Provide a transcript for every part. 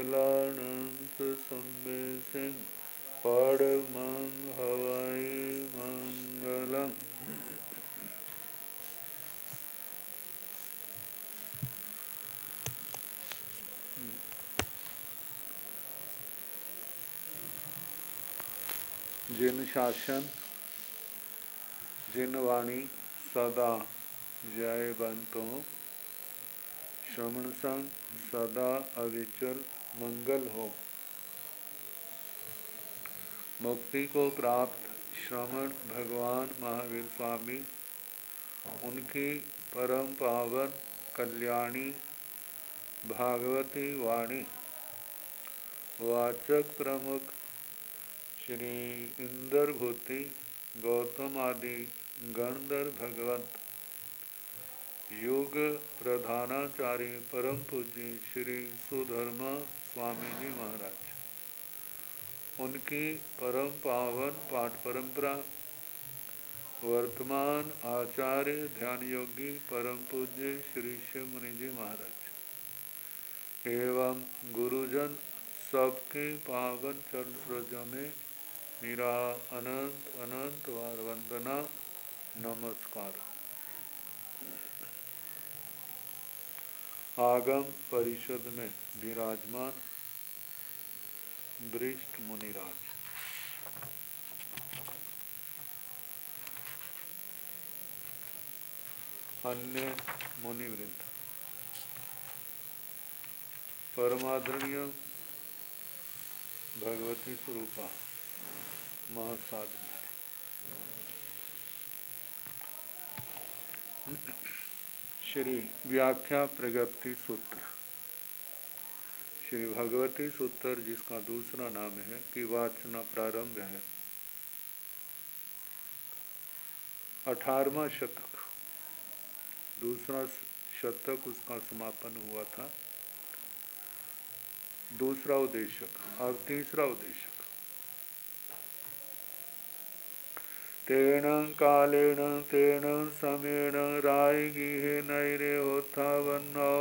मंगलानंत सम्मेसिन परमं हवै मंगलम्। जिन शासन जिन वाणी सदा जयवंतो श्रवण संग सदा अविचल मंगल हो। मुक्ति को प्राप्त श्रवण भगवान महावीर स्वामी उनकी परम पावन कल्याणी भागवती वाणी वाचक प्रमुख श्री इंद्रभूति गौतम आदि गणधर भगवंत योग प्रधानाचार्य परम पूज्य श्री सुधर्मा स्वामी जी महाराज उनकी परम पावन पाठ परंपरा वर्तमान आचार्य ध्यान योगी परम पूज्य श्री शिव मुनि जी महाराज एवं गुरुजन सबके पावन चरण सरोजों में मेरा अनंत अनंत बार वंदना नमस्कार। आगम परिषद में विराजमान वरिष्ठ मुनिराज, अन्य मुनिवृंद, परमादरणीय भगवती स्वरूपा महासाध्वी, श्री व्याख्या प्रगति सूत्र, श्री भगवती सूत्र जिसका दूसरा नाम है कि वाचना प्रारंभ है। 18वां शतक, दूसरा शतक उसका समापन हुआ था। दूसरा उद्देशक, अब तीसरा उद्देशक। तेन कालेन तेन समेण राय गीहे नैरे होता वन्नौ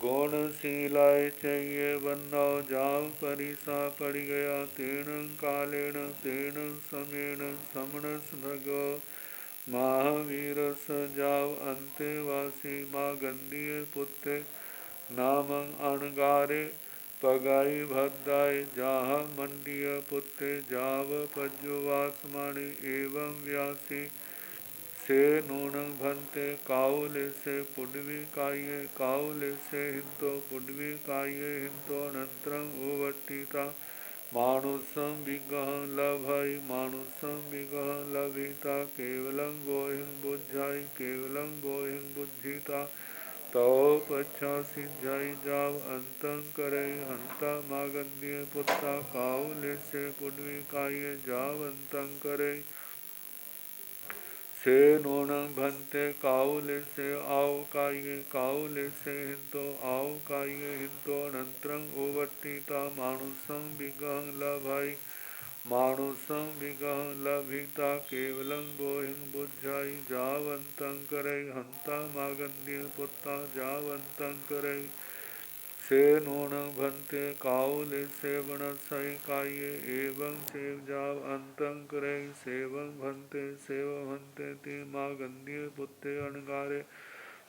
गौणशीलाय चाहिए वन्नौ जाव परिसा पड़ गया। तेन कालेन तेन समेण समणस भगो महावीर जाव अंतेवासी माँ गंदीय पुत्र नामं अणगारे पगाई भद्दाय जाह मंडिय पुत्र जाव पज्जुवास माणी एवं व्यासी से नून भंते काउले से पुडवी काये काउले से हिंतो पुडवी काये हिंतो अनंतरं ओवट्टिता मानुषं विगह लभई मानुषं विगह लभिता केवलं गोहिं बुझाई केवलं गोहिं बुझिता तो पच्छा सिंझाई जाव अंतं करे हंता मागंदीय पुत्ता काउले से पुडवी काये जाव अंतं करे से नूनं भंते काउले से आओ काये काउले से हिंतो आओ काये हिंतो अनंतरं ओवट्टिता मानुषं विगहं लभाई मानुषं विगह लभिता केवलं गोहिं बुझाई जावंतं करे हंता मागंदीय पुत्ता जावंतं करे से नूनं भंते काउले सेवण सही काये एवं सेव जाव अंतं करे सेवं भंते सेव भंते ते मागंदीय पुत्ते अणगारे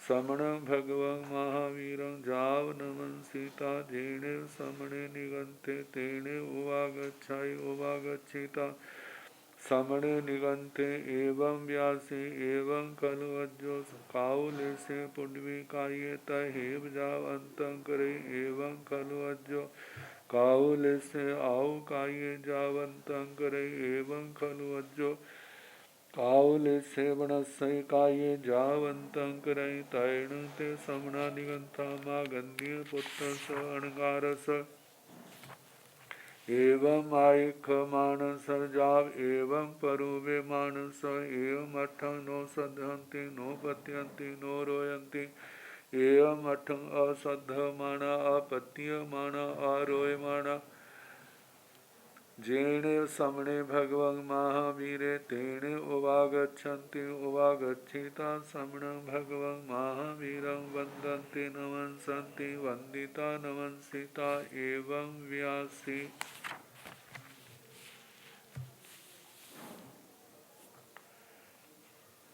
समण भगवं महावीरं जाव नमन सीता जेणे समणे निगंते तेणे उवागच्छाई उवागच्छिता समणे निगंते एवं व्यासे एवं कलवज्जो काउले से पुडवी काये तहेव जाव अंतं करे एवं कलवज्जो काउले से आओ काये जावंतं करे एवं कलवज्जो काउले से वनस्सै काये जावंतं करे तैण ते समणा निगंता मागंदीय पुत्रस अणगारस एवं आयख मानस जाव एवं परुवे मानस एवं अठं नो सदहन्ति नो पत्यन्ति नो रोयन्ति एवं अठं असद्धमाना अपत्यमाना आरोयमाना जेने समणे भगवं महावीरे तेने उवागच्छन्ति उवागच्छिता समणं भगवं महावीरं वन्दन्ति नमस्सन्ति वन्दिता नमस्सिता एवं व्यासी।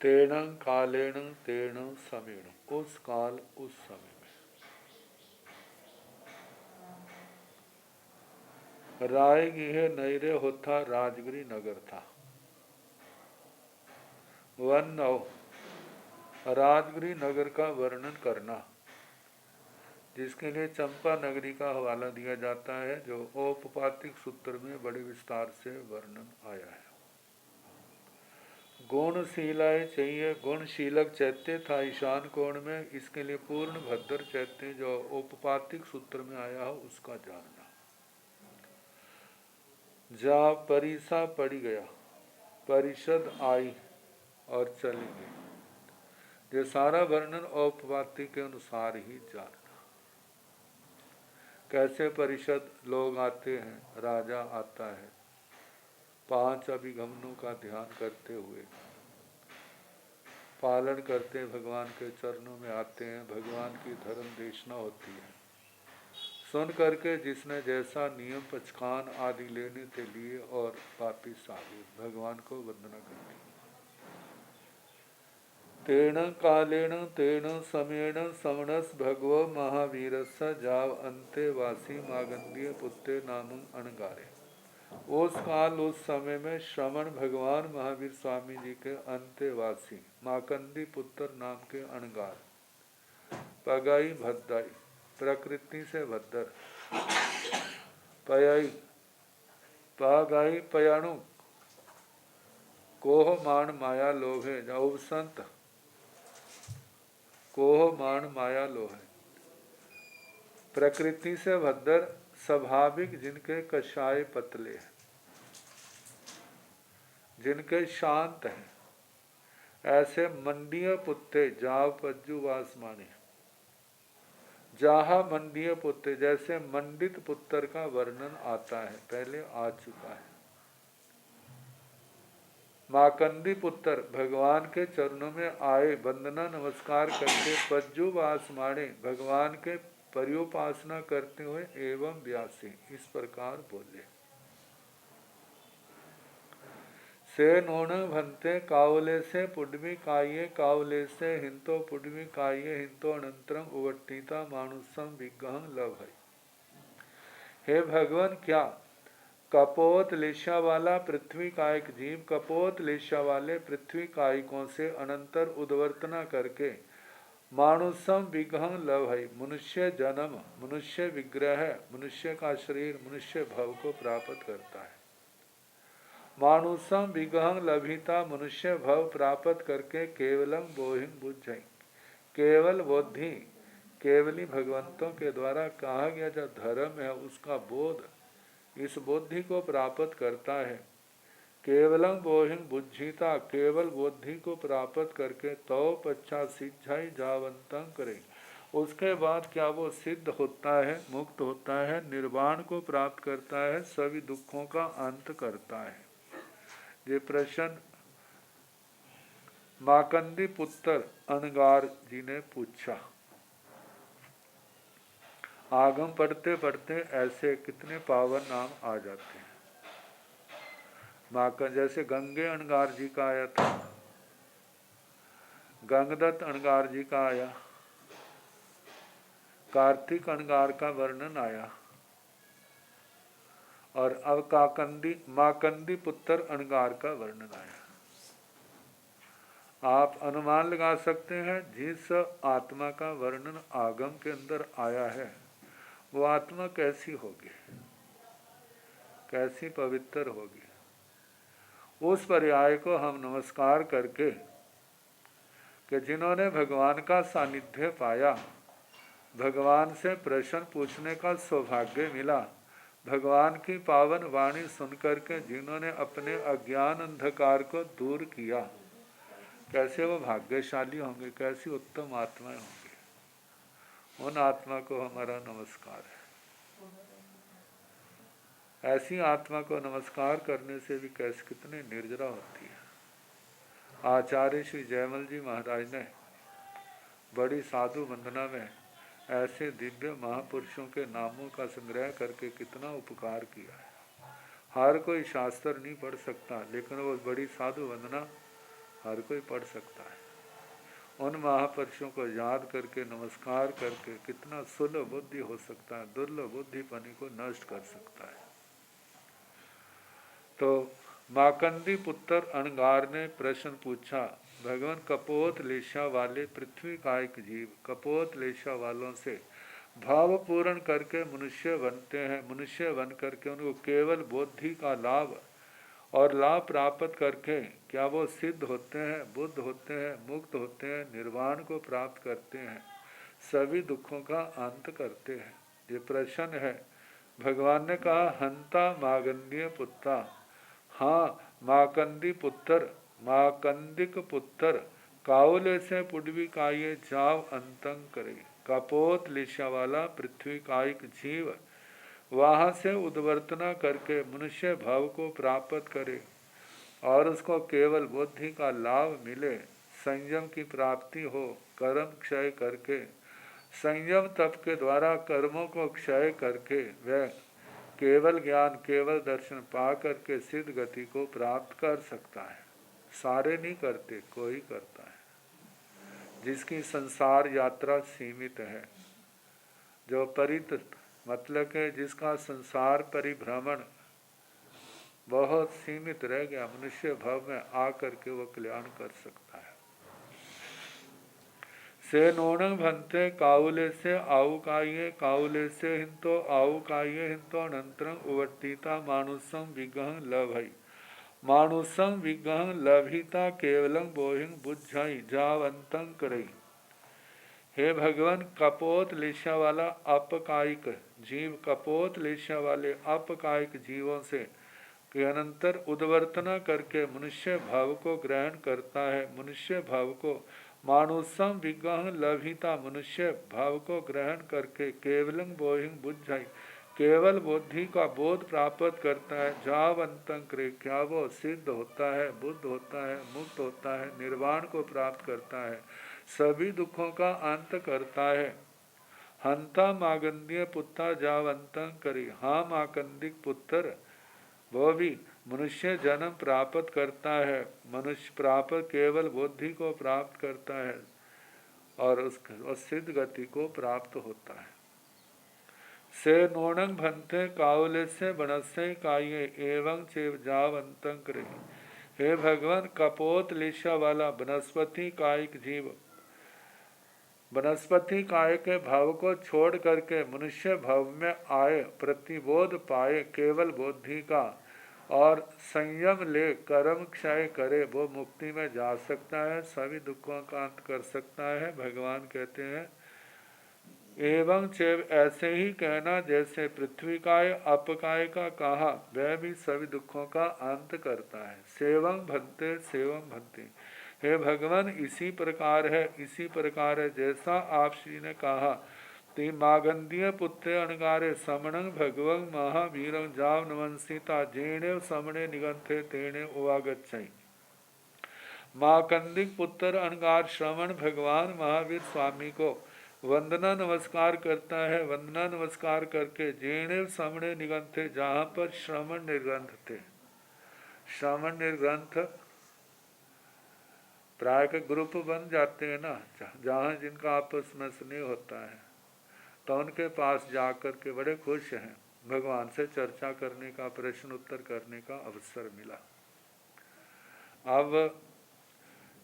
तेन कालेन तेन समेण, उस काल उस समय में। रायगृह नैरे होता राजगिरी नगर था। वन 9 राजगिरी नगर का वर्णन करना, जिसके लिए चंपा नगरी का हवाला दिया जाता है, जो औपपातिक सूत्र में बड़े विस्तार से वर्णन आया है। गुणशीलाए चाहिए, गुणशीलक चैत्य था ईशान कोण में, इसके लिए पूर्ण भद्र चैत्य जो औपपातिक सूत्र में आया हो उसका जानना। जा परिसा पड़ी गया, परिषद आई और चली गई। ये सारा वर्णन औपपातिक के अनुसार ही जानना। कैसे परिषद लोग आते हैं, राजा आता है, 5 अभिगमनों का ध्यान करते हुए पालन करते हैं, भगवान के चरणों में आते हैं, भगवान की धर्म देशना होती है। सुन करके जिसने जैसा नियम पचखान आदि लेने के लिए और वापिस आ गए, भगवान को वंदना करती। तेन कालेन तेन समेण समणस भगव महावीरस जाव अंते वासी मागंदीय पुत्रे नामं अणगारे। उस काल उस समय में श्रवण भगवान महावीर स्वामी जी के अंत्यवासी माकंदी पुत्र नाम के अणगार, पगाई भद्दाई प्रकृति से भद्र, पयाई पगाई पयाणु कोह मान माया लोभे, जाऊ संत कोह मान माया लोहे। प्रकृति से भद्र, स्वाभाविक जिनके कषाय पतले हैं, जिनके शांत हैं, ऐसे मंडीय पुत्रे जाव पज्जु वासमानी। जाहा मंडीय पुत्र, जैसे मंडित पुत्र का वर्णन आता है, पहले आ चुका है। माकंदी पुत्र भगवान के चरणों में आए, वंदना नमस्कार करके पज्जु वासमाणे भगवान के पर्योपासना करते हुए एवं व्यासी इस प्रकार बोले। से नोण भंते कावले से पुडमी काये कावले से हिंतो पुडमी काये हिंतो अनंतरम उवट्टिता मानुसम विग्रहं लभई। हे भगवान, क्या कपोत लेशा वाला पृथ्वी कायिक जीव कपोत लेशा वाले पृथ्वी कायिकों से अनंतर उद्वर्तना करके मानुसम विग्रहं लभई, मनुष्य जन्म, मनुष्य विग्रह, मनुष्य का शरीर, मनुष्य भव को प्राप्त करता है। मानुषम विग्रहं लभिता, मनुष्य भव प्राप्त करके केवलम बोहिं बुझई, केवल बोधि, केवली भगवंतों के द्वारा कहा गया जो धर्म है उसका बोध, इस बुद्धि को प्राप्त करता है। केवलम बोहिं बुझिता, केवल बुद्धि को प्राप्त करके तो पच्छा सिद्धाई जावंतं करे, उसके बाद क्या वो सिद्ध होता है, मुक्त होता है, निर्वाण को प्राप्त करता है, सभी दुखों का अंत करता है। ये प्रश्न माकंदी पुत्र अनगार जी ने पूछा। आगम पढ़ते पढ़ते ऐसे कितने पावन नाम आ जाते हैं। माकन जैसे गंगे अनगार जी का आया था, गंगदत्त अनगार जी का आया, कार्तिक अनगार का वर्णन आया, और अब माकंदी पुत्र अनगार का वर्णन आया। आप अनुमान लगा सकते हैं जिस आत्मा का वर्णन आगम के अंदर आया है वो आत्मा कैसी होगी, कैसी पवित्र होगी। उस पर्याय को हम नमस्कार करके कि जिन्होंने भगवान का सानिध्य पाया, भगवान से प्रश्न पूछने का सौभाग्य मिला, भगवान की पावन वाणी सुनकर के जिन्होंने अपने अज्ञान अंधकार को दूर किया, कैसे वो भाग्यशाली होंगे, कैसी उत्तम आत्माएं होंगी। उन आत्मा को हमारा नमस्कार है। ऐसी आत्मा को नमस्कार करने से भी कैसे कितने निर्जरा होती है। आचार्य श्री जयमल जी महाराज ने बड़ी साधु वंदना में ऐसे दिव्य महापुरुषों के नामों का संग्रह करके कितना उपकार किया है। हर कोई शास्त्र नहीं पढ़ सकता, लेकिन वो बड़ी साधु वंदना हर कोई पढ़ सकता है। उन महापुरुषों को याद करके नमस्कार करके कितना सुलभ बुद्धि हो सकता है, दुर्लभ बुद्धिपनी को नष्ट कर सकता है। तो माकंदी पुत्र अणगार ने प्रश्न पूछा, भगवान कपोत लेशा वाले पृथ्वी कायिक जीव कपोत लेशा वालों से भाव पूर्ण करके मनुष्य बनते हैं। मनुष्य बन करके उनको केवल बुद्धि का लाभ और लाभ प्राप्त करके क्या वो सिद्ध होते हैं, बुद्ध होते हैं, मुक्त होते हैं, निर्वाण को प्राप्त करते हैं, सभी दुखों का अंत करते हैं। ये प्रश्न है। भगवान ने कहा, हंता मागंदीय पुत्रा, हाँ माकंदी पुत्र, माकंदिक पुत्र काउले से पुडवी का ये जाव अंतंग करे। कपोत लिशा वाला पृथ्वी कायिक जीव वहाँ से उद्वर्तना करके मनुष्य भाव को प्राप्त करे और उसको केवल बुद्धि का लाभ मिले, संयम की प्राप्ति हो, कर्म क्षय करके संयम तप के द्वारा कर्मों को क्षय करके वह केवल ज्ञान केवल दर्शन पा करके सिद्ध गति को प्राप्त कर सकता है। सारे नहीं करते, कोई करता है जिसकी संसार यात्रा सीमित है, जो परित मतलब के जिसका संसार परिभ्रमण बहुत सीमित रह गया, मनुष्य भाव में आकर के वो कल्याण कर सकता है। से नोणंग भंते काउले से आउ काये, काउले से हिंतो आउ काये हिंतो अनंतरं उवर्तिता मानुषम विग्रह लभई, मानुषम विग्रह लभिता केवलं बोहिंग बुझाई जावंतं करई। हे भगवान, कपोत लेशा वाला अपकायिक जीव कपोत लेशा वाले अपकायिक जीवों से के अनंतर उद्वर्तना करके मनुष्य भाव को ग्रहण करता है। मनुष्य भाव को मानुषम विग्रह लभिता मनुष्य भाव को ग्रहण करके केवलंग बोहिंग बुझाई केवल बुद्धि का बोध प्राप्त करता है। जावंतं करे क्या वो सिद्ध होता है, बुद्ध होता है, मुक्त होता है, निर्वाण को प्राप्त करता है, सभी दुखों का अंत करता है। हंता मागंदीय पुत्र जावंतं करी, हाँ माकंदिक पुत्र वो भी मनुष्य जन्म प्राप्त करता है, मनुष्य प्राप्त केवल बुद्धि को प्राप्त करता है और उस सिद्ध गति को प्राप्त होता है। से नोणंग भंते काउले से बनस्य काये एवं चेव जावंतं करे। हे भगवान, कपोत लिशा वाला वनस्पति कायिक जीव वनस्पति काय के भाव को छोड़ करके मनुष्य भाव में आए, प्रतिबोध पाए केवल बुद्धि का और संयम ले कर्म क्षय करे, वो मुक्ति में जा सकता है, सभी दुखों का अंत कर सकता है। भगवान कहते हैं एवं चेव ऐसे ही कहना जैसे पृथ्वी काय अपकाय का कहा, वह भी सभी दुखों का अंत करता है। सेवं भंते सेवं भंते, हे भगवान इसी प्रकार है, इसी प्रकार है जैसा आप श्री ने कहा। ती मागंदीय पुत्र अणगारे समणं भगवं महावीरं जाव नवंसिता जेणे समणे निगंथे तेणे उवागच्छई। माकंदिक पुत्र अणगार श्रवण भगवान महावीर स्वामी को वंदना नमस्कार करता है। वंदना नमस्कार करके जेणे समणे निगंथे, जहाँ पर श्रवण निर्ग्रंथ थे, श्रवण निर्ग्रंथ प्राय के ग्रुप बन जाते हैं ना, जहाँ जिनका आपस में स्नेह होता है, तो उनके पास जाकर के बड़े खुश हैं, भगवान से चर्चा करने का, प्रश्न उत्तर करने का अवसर मिला। अब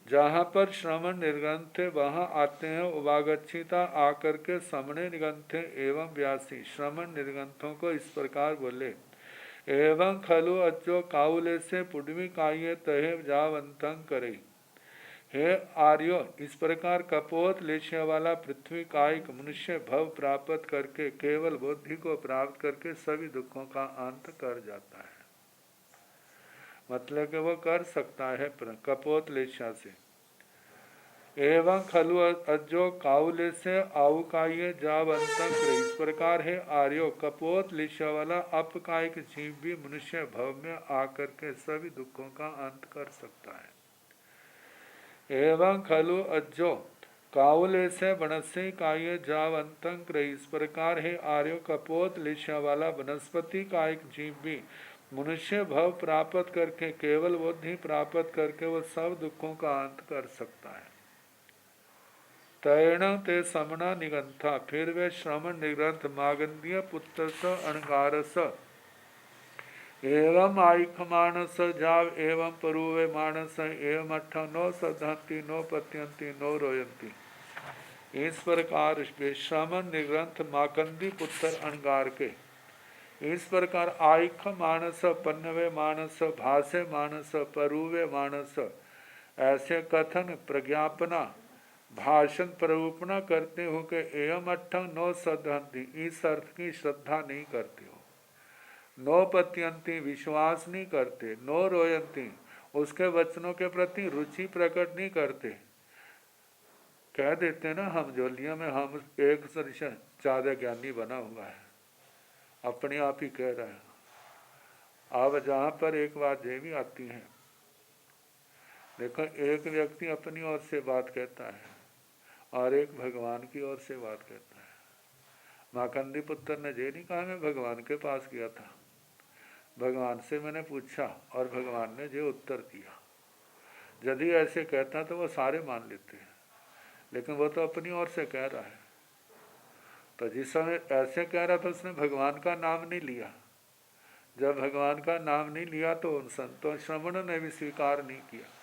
जहाँ पर श्रवण निर्ग्रंथ थे वहाँ आते हैं उवागच्छिता आकर के समणे निगंथे एवं व्यासी श्रवण निर्ग्रंथों को इस प्रकार बोले, एवं खलु अच्चो काउले से पुडवी काये तहे जावंतं करे। हे आर्यो, इस प्रकार कपोत लेशा वाला पृथ्वी कायिक मनुष्य भव प्राप्त करके केवल बुद्धि को प्राप्त करके सभी दुखों का अंत कर जाता है। मतलब कि वो कर सकता है कपोत लेशा से। एवं खलु अज्जो काउले से आउकाये जावंतक। इस प्रकार है आर्यो कपोत लिशा अपकायिक जीव भी मनुष्य भव में आकर के सभी दुखों का अंत कर सकता है। एवं खलु अज्जो काउले से बनस्य काय जावंतक। इस प्रकार है आर्यो कपोत लिशा वाला वनस्पति कायिक जीव भी मनुष्य भव प्राप्त करके केवल बुद्धि प्राप्त करके वो सब दुखों का अंत कर सकता है। तैण ते समना निगंथा। फिर वे श्रमण निग्रंथ मागंदीय पुत्र स अणगार स एवं आयख मानस जाव एवं परुवे मानस एवं अठ नो सधंती नो पत्यंती नो रोयंती। इस प्रकार वे श्रमण निग्रंथ माकंदी पुत्र अणगार के इस प्रकार आयख मानस पन्नवे मानस भाषे मानस परुवे मानस ऐसे कथन प्रज्ञापना भाषण प्ररूपणा करते हो कि एवं अठंग नो सदहंती। इस अर्थ की श्रद्धा नहीं करते हो, नो पत्यंती विश्वास नहीं करते, नो रोयंती उसके वचनों के प्रति रुचि प्रकट नहीं करते। कह देते ना हम जोलियों में हम एक से ज्यादा ज्ञानी बना हुआ है, अपने आप ही कह रहा है। अब जहाँ पर एक बात ये भी आती है, देखो एक व्यक्ति अपनी ओर से बात कहता है और एक भगवान की ओर से बात कहता है। माकंदी पुत्र ने ये नहीं कहा मैं भगवान के पास गया था, भगवान से मैंने पूछा और भगवान ने ये उत्तर दिया। यदि ऐसे कहता तो वो सारे मान लेते हैं, लेकिन वो तो अपनी ओर से कह रहा है। तो जिस समय ऐसे कह रहा था उसने भगवान का नाम नहीं लिया। जब भगवान का नाम नहीं लिया तो उन संतों श्रमण ने भी स्वीकार नहीं किया।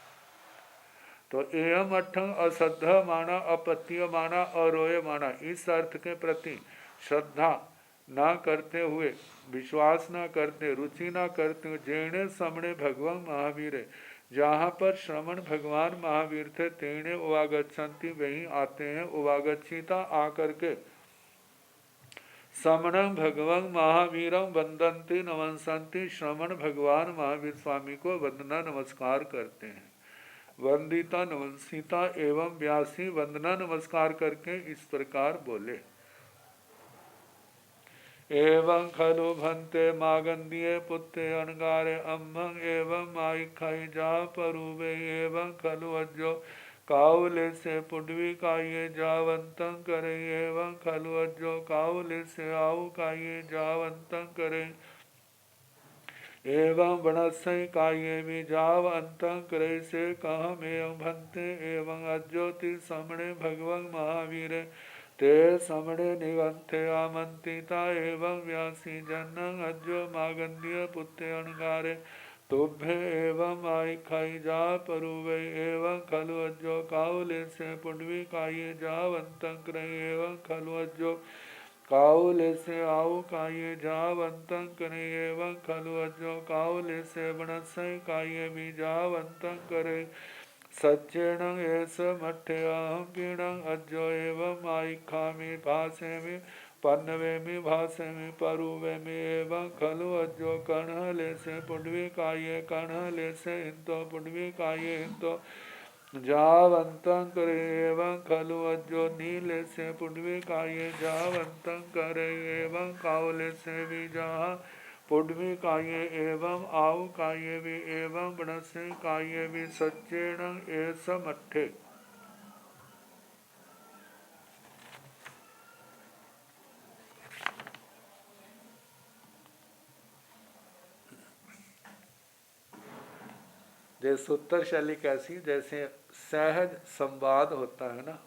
तो एवं अठंग अश्रद्धा माना, अपत्य माना, अरोय माना इस अर्थ के प्रति श्रद्धा ना करते हुए, विश्वास ना करते, रुचि ना करते, जेणे समणे भगवान महावीर, जहाँ पर श्रमण भगवान महावीर थे तेणे उवागच्छन्ति वहीं आते हैं। उवागच्छिता आकर के समणं भगवान महावीरं वंदन्ति नमस्सन्ति। श्रमण भगवान महावीर स्वामी को वंदना नमस्कार करते हैं। वंदिता नमस्सिता एवं व्यासी वंदना नमस्कार करके इस प्रकार बोले। एवं खलु भंते मागंदीय पुत्रे अणगारे अम्मं एवं आई खाई जा परुवे एवं खलु अज्जो काउले से पुडवी काये जावंतं करे एवं खलु अज्जो काउले से आउ काये जावंतं करे एवं वनस्य काये भी जाव अंतं करे से कहम एवं भंते एवं अज्योति समणे भगवं महावीर ते समणे निगंथे आमंत्रिता एवं व्यासी जनं अज्जो मागंदीय पुत्रे अणगारे तुभ्य एवं आई खाई जा परुवे एवं खलु अज्जो काउले से पुंडवी काये जावंतं करे एवं खलु अज्जो काउले से आउ काये जावंतं करे एवं खलु अज्जो काउले से वनस्य काये भी जावंतं करे सच्चेणं एस मठ्ठे अहं पीणं अज्जो एवं आई खामी भाषे में पन्नवे में भाषे में परुवे में एवं खलु अज्जो कणहले से पुंडवी काये कणहले से हिंतो पुंडवी काये हिंतो जावंतं करे एवं खलु अज्जो नीले से पुंडवी काये जावंतं करे एवं काउले से भी जहाँ पुंडवी काये एवं आउ काये भी एवं वनस्य काये भी सच्चेणं एस मठ्ठे। जैसे उत्तर शैली कैसी, जैसे सहज संवाद होता है ना,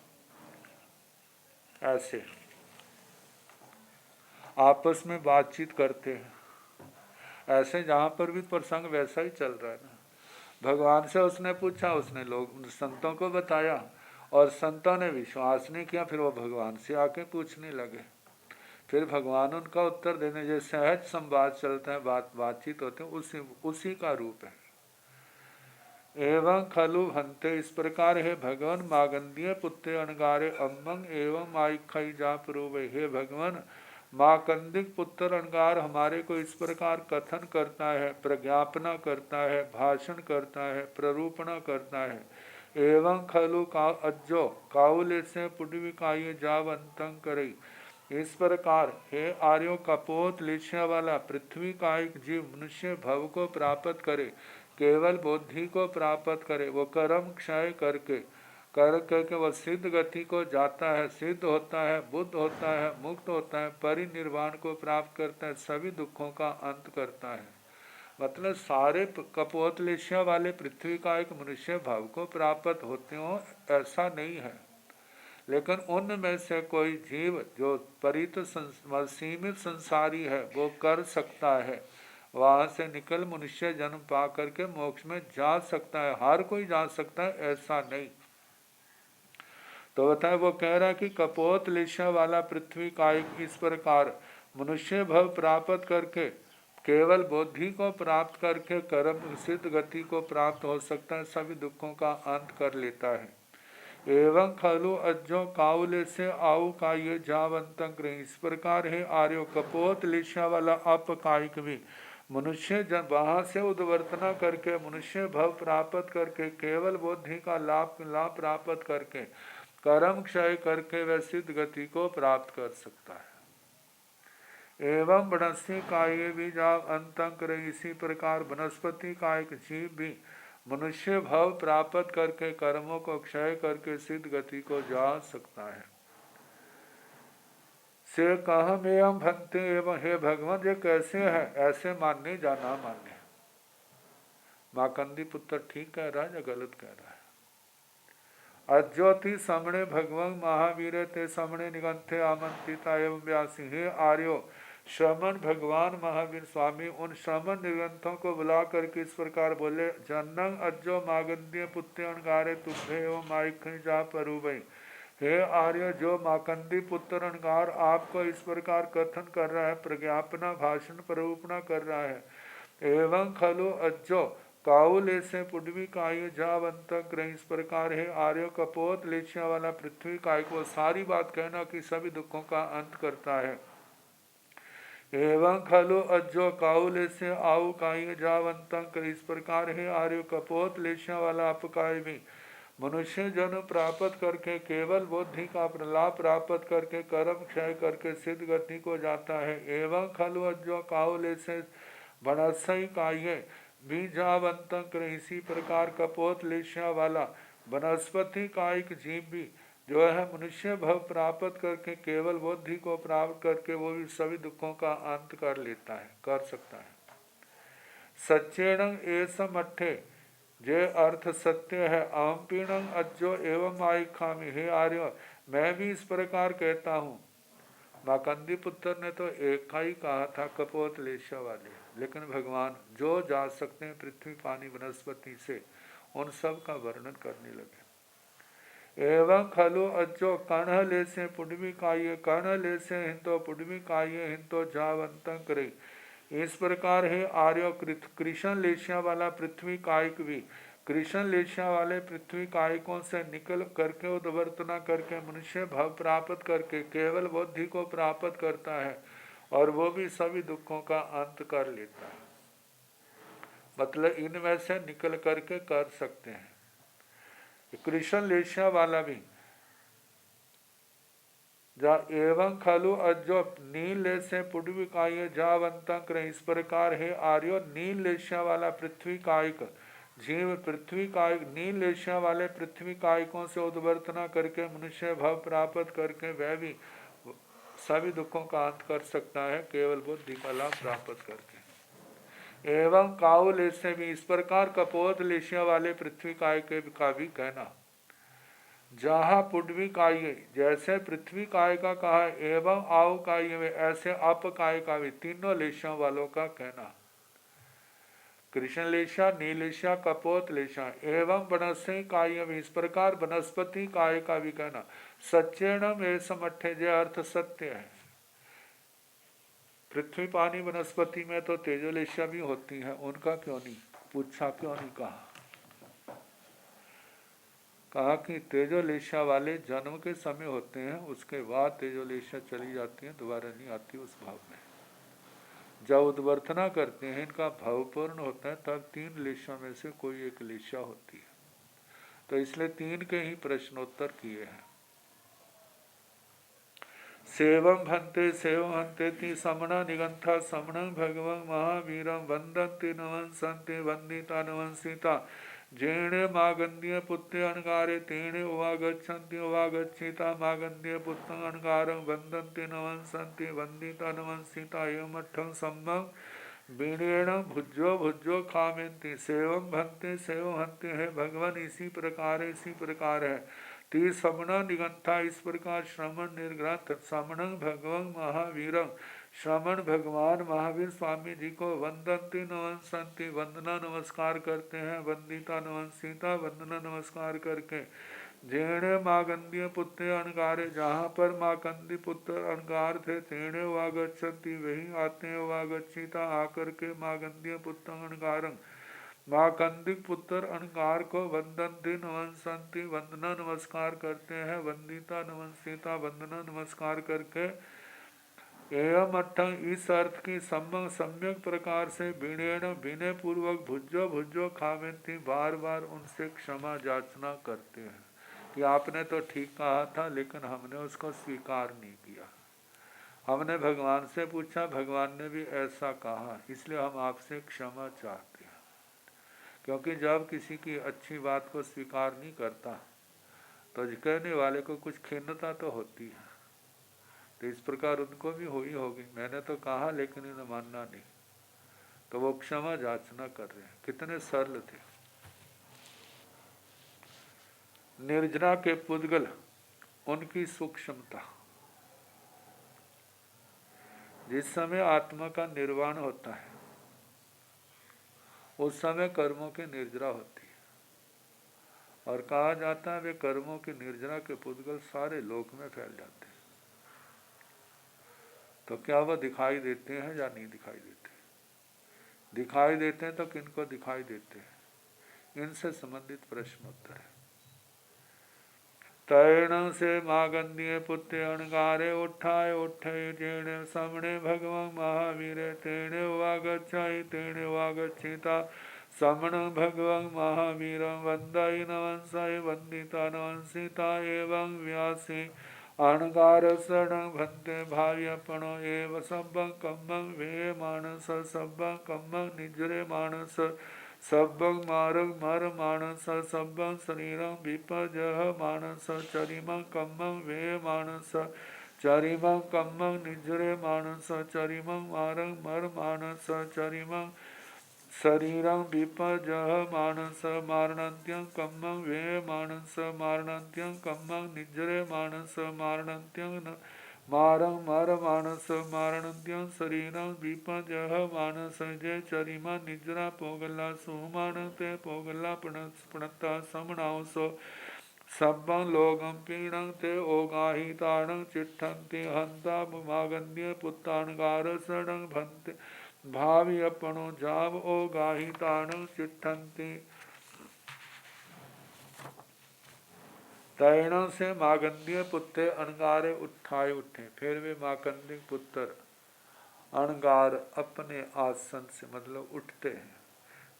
ऐसे आपस में बातचीत करते हैं। ऐसे जहाँ पर भी प्रसंग वैसा ही चल रहा है ना। भगवान से उसने पूछा, उसने लोग संतों को बताया और संतों ने विश्वास नहीं किया। फिर वो भगवान से आके पूछने लगे, फिर भगवान उनका उत्तर देने। जो सहज संवाद चलता है, बातचीत होते हैं, उसी का रूप है। एवं खलु भंते इस प्रकार है भगवान मागंदीय पुत्रे अणगारे अम्मंग एवं आई खाई जा प्रोवे। हे भगवान माकंदिक पुत्र अणगार हमारे को इस प्रकार कथन करता है, प्रज्ञापना करता है, भाषण करता है, प्ररूपणा करता है एवं खलु का अज्जो काउले से पुडवी काय जावंतं करई। इस प्रकार हे आर्यो कपोत लिश्या वाला पृथ्वी का एक जीव मनुष्य भव को प्राप्त करे, केवल बुद्धि को प्राप्त करे, वो कर्म क्षय करके करके वह सिद्ध गति को जाता है, सिद्ध होता है, बुद्ध होता है, मुक्त होता है, परिनिर्वाण को प्राप्त करता है, सभी दुखों का अंत करता है। मतलब सारे कपोतलेशिया वाले पृथ्वी का एक मनुष्य भाव को प्राप्त होते हो ऐसा नहीं है, लेकिन उनमें से कोई जीव जो परित सीमित संसारी है वो कर सकता है, वहां से निकल मनुष्य जन्म पा करके मोक्ष में जा सकता है। हर कोई जा सकता है ऐसा नहीं। तो बताए वो कह रहा है कि कपोत लिशा वाला पृथ्वी का एक इस प्रकार मनुष्य भव प्राप्त करके केवल बुद्धि को प्राप्त करके कर्म सिद्ध गति को प्राप्त हो सकता है, सभी दुखों का अंत कर लेता है। एवं खलु अज्जो काउले से आउ का ये जावंतंग। इस प्रकार है आर्यो कपोत लिशा वाला अपकायिक भी मनुष्य जन वहां से उद्वर्तना करके मनुष्य भव प्राप्त करके केवल बुद्धि का लाभ प्राप्त करके कर्म क्षय करके वह सिद्ध गति को प्राप्त कर सकता है। एवं वनस्पति काय भी जाव अंतंकर। इसी प्रकार वनस्पति का एक जीव भी मनुष्य भाव प्राप्त करके कर्मों को क्षय करके सिद्ध गति को जा सकता है। से कहम एवं भक्ति एवं हे भगवान ये कैसे है, ऐसे मानने जाना मान्य। माकंदी पुत्र ठीक कह रहा है या गलत कह रहा है? अज्योति समणे भगवं महावीर ते समणे निगंथे आमंत्रिता एवं व्यासी। हे आर्यो श्रमण भगवान महावीर स्वामी उन श्रमण निगंथों को बुला करके इस प्रकार बोले, जनंग अज्जो मागंद्य पुत्र अणगारे तुभे एवं माइक जा परुवई। हे आर्य जो माकंदी पुत्र अणगार आपको इस प्रकार कथन कर रहा है, प्रज्ञापना भाषण प्ररूपणा कर रहा है। एवं खलु अज्जो काउले से पुडवी काय जावंत ग्रह। इस प्रकार है आर्य कपोत लेचिया वाला पृथ्वी काय को सारी बात कहना कि सभी दुखों का अंत करता है। एवं खलु अज्जो काउले से आउ काय जावंत। इस प्रकार है आर्य कपोत लेचिया वाला अपकाय भी मनुष्य जन प्राप्त करके केवल बुद्धि का लाभ प्राप्त करके कर्म क्षय करके सिद्ध गति को जाता है। एवं खलु अज्जो काउले से वनस्पति काय बीजावंतक। इसी प्रकार कपोत लेशिया वाला वनस्पति का एक जीव भी जो है मनुष्य भव प्राप्त करके केवल बुद्धि को प्राप्त करके वो भी सभी दुखों का अंत कर लेता है, कर सकता है। सच्चेणं एसम अट्ठे जे अर्थ सत्य है। अहम पीणं अज्जो एवं आई खामी। हे आर्य मैं भी इस प्रकार कहता हूँ। माकंदी पुत्र ने तो एक का ही कहा था कपोत लेशा वाले, लेकिन भगवान जो जा सकते हैं पृथ्वी पानी वनस्पति से उन सब का वर्णन करने लगे। एवं खलु अज्जो कर्ण ले से पुडवी काय कर्ण ले से हिंतो पुडवी काय हिंतो जावंतं करे। इस प्रकार है आर्यो कृष्ण लेशिया वाला पृथ्वी कायिक भी कृष्ण लेशिया वाले पृथ्वी कायिकों से निकल करके उद्वर्तना करके मनुष्य भाव प्राप्त करके केवल बुद्धि को प्राप्त करता है और वो भी सभी दुखों का अंत कर लेता है। मतलब इनमें से निकल करके कर सकते हैं। कृष्ण लेशिया वाला भी जा एवं खलु अज्जो नील से पुडवी काय जावंतक। इस प्रकार है आर्यो नील लेशिया वाला पृथ्वी कायिक जीव पृथ्वी कायिक नील लेशिया वाले पृथ्वी कायिकों से उद्वर्तना करके मनुष्य भाव प्राप्त करके वह भी सभी दुखों का अंत कर सकता है केवल बुद्धि का लाभ प्राप्त करके। एवं काउल से भी इस प्रकार कपोत लेशिया वाले पृथ्वी काय का भी कहना। जहाँ पुडवी काय जैसे पृथ्वी काय का कहा एवं आव काय में ऐसे अप काय का भी तीनों लेशियों वालों का कहना। कृष्ण लेशा नीलेशा कपोत लेशा एवं वनस्पति काय में इस प्रकार वनस्पति काय का भी कहना। सच्चेणम एसम अट्ठे जे अर्थ सत्य है। पृथ्वी पानी वनस्पति में तो तेजोलेशा भी होती है, उनका क्यों नहीं पूछा, क्यों नहीं कहा? कहा कि तेजोलेशा वाले जन्म के समय होते हैं, उसके बाद तेजोलेशा चली जाती है, दोबारा नहीं आती उस भाव में। जब उद्वर्तना करते हैं इनका भावपूर्ण होता है तब तीन लेशा में से कोई एक लेशा होती है। तो इसलिए 3 के ही प्रश्नोत्तर किए हैं। सेवं भन्ते सेवहन्तेति समण निगंथा समणं भगवं महावीरं वंदन्ति नमस्सन्ति वंदिता नमस्सिता जेणे मागन्ध्य पुत्रे अनगारे तेणे उवागच्छन्ति उवागच्छिता मागन्ध्य पुत्रं अनगारं वंदन्ति नमस्सन्ति वंदिता नमस्सिता एवमठं सम्मं बीणेण भुजो भुजो खामेन्ति सेवं भन्ते सेवहन्ते है भगवान इसी प्रकार है। ती समण निगंथा इस प्रकार श्रमण निर्ग्रंथ समण भगवान महावीर श्रमण भगवान महावीर स्वामी जी को वंदन्ति नमस्सन्ति वंदना नमस्कार करते हैं वंदिता नमस्सिता वंदना नमस्कार करके जेणे मागंध्य पुत्र अनगारे जहाँ पर माकंदी पुत्र अनगार थे तेणे वागच्छन्ति वही आते हैं वागच्छिता आकर के मागंध्य पुत्र अनगारं माकंदिक पुत्र अनगार को वंदन्ति नमस्सन्ति वंदना नमस्कार करते हैं वंदिता नमस्सिता वंदना नमस्कार करके एवं अट्ठं इस अर्थ की सम्यक प्रकार से विनयन विनय पूर्वक भुजो भुजो खामेन्ति बार बार उनसे क्षमा याचना करते हैं कि आपने तो ठीक कहा था लेकिन हमने उसको स्वीकार नहीं किया। हमने भगवान से पूछा भगवान ने भी ऐसा कहा इसलिए हम आपसे क्षमा चाहते हैं। क्योंकि जब किसी की अच्छी बात को स्वीकार नहीं करता तो कहने वाले को कुछ खिन्नता तो होती है। तो इस प्रकार उनको भी हुई होगी, मैंने तो कहा लेकिन इन्हें मानना नहीं, तो वो क्षमा याचना कर रहे हैं। कितने सरल थे। निर्जना के पुद्गल उनकी सूक्ष्मता। जिस समय आत्मा का निर्वाण होता है उस समय कर्मों की निर्जरा होती है और कहा जाता है वे कर्मों की निर्जरा के पुद्गल सारे लोक में फैल जाते हैं। तो क्या वह दिखाई देते हैं या नहीं दिखाई देते? दिखाई देते हैं तो किनको दिखाई देते हैं? इनसे संबंधित प्रश्न उत्तर है। तैण से मागंध्य पुत्र अणगारे उठाए उठे जेणे समणे भगवान महावीर तेणे वागच्छाई तेणे वागच्छिता समण भगवान महावीर वंदाई नवंसाई वंदिता नवंसिता एवं व्यासी अणगार शरण भन्ते भाव्यपणो एव सब्बं कम्मं वे मानस सब्बं कम्मं निजरे मानस सब्बं मारग मर मानस सब्बं शरीरं विपजह मानस चरिमं कम्मं वे मानस चरिमं कम्मं निजरे मानस चरिमं मारग मर मानस चरिमं शरीरं विपजह मानस मारणन्त्यं कम्मं वे मानस मारणन्त्यं कम्मं निजरे मानस मारणन्त्यं मारं मर मानस मारणन्त्यं शरीरं विपजह मानस जय चरिमा निजरा पोगला सुमान ते पोगला प्रणता समणावसो सब्बं लोगं पीडं ते ओगाहि ताणं चिट्ठन्ति हन्ता मागन्य पुत्ताणगार शरणं भन्ते भावी अपनो जाव ओ गाही ताण चिट्ठन्ति। तैणों से मागंध्य पुत्र अणगारे उठाए उठे। फिर वे माकंदिक पुत्र अणगार अपने आसन से मतलब उठते हैं।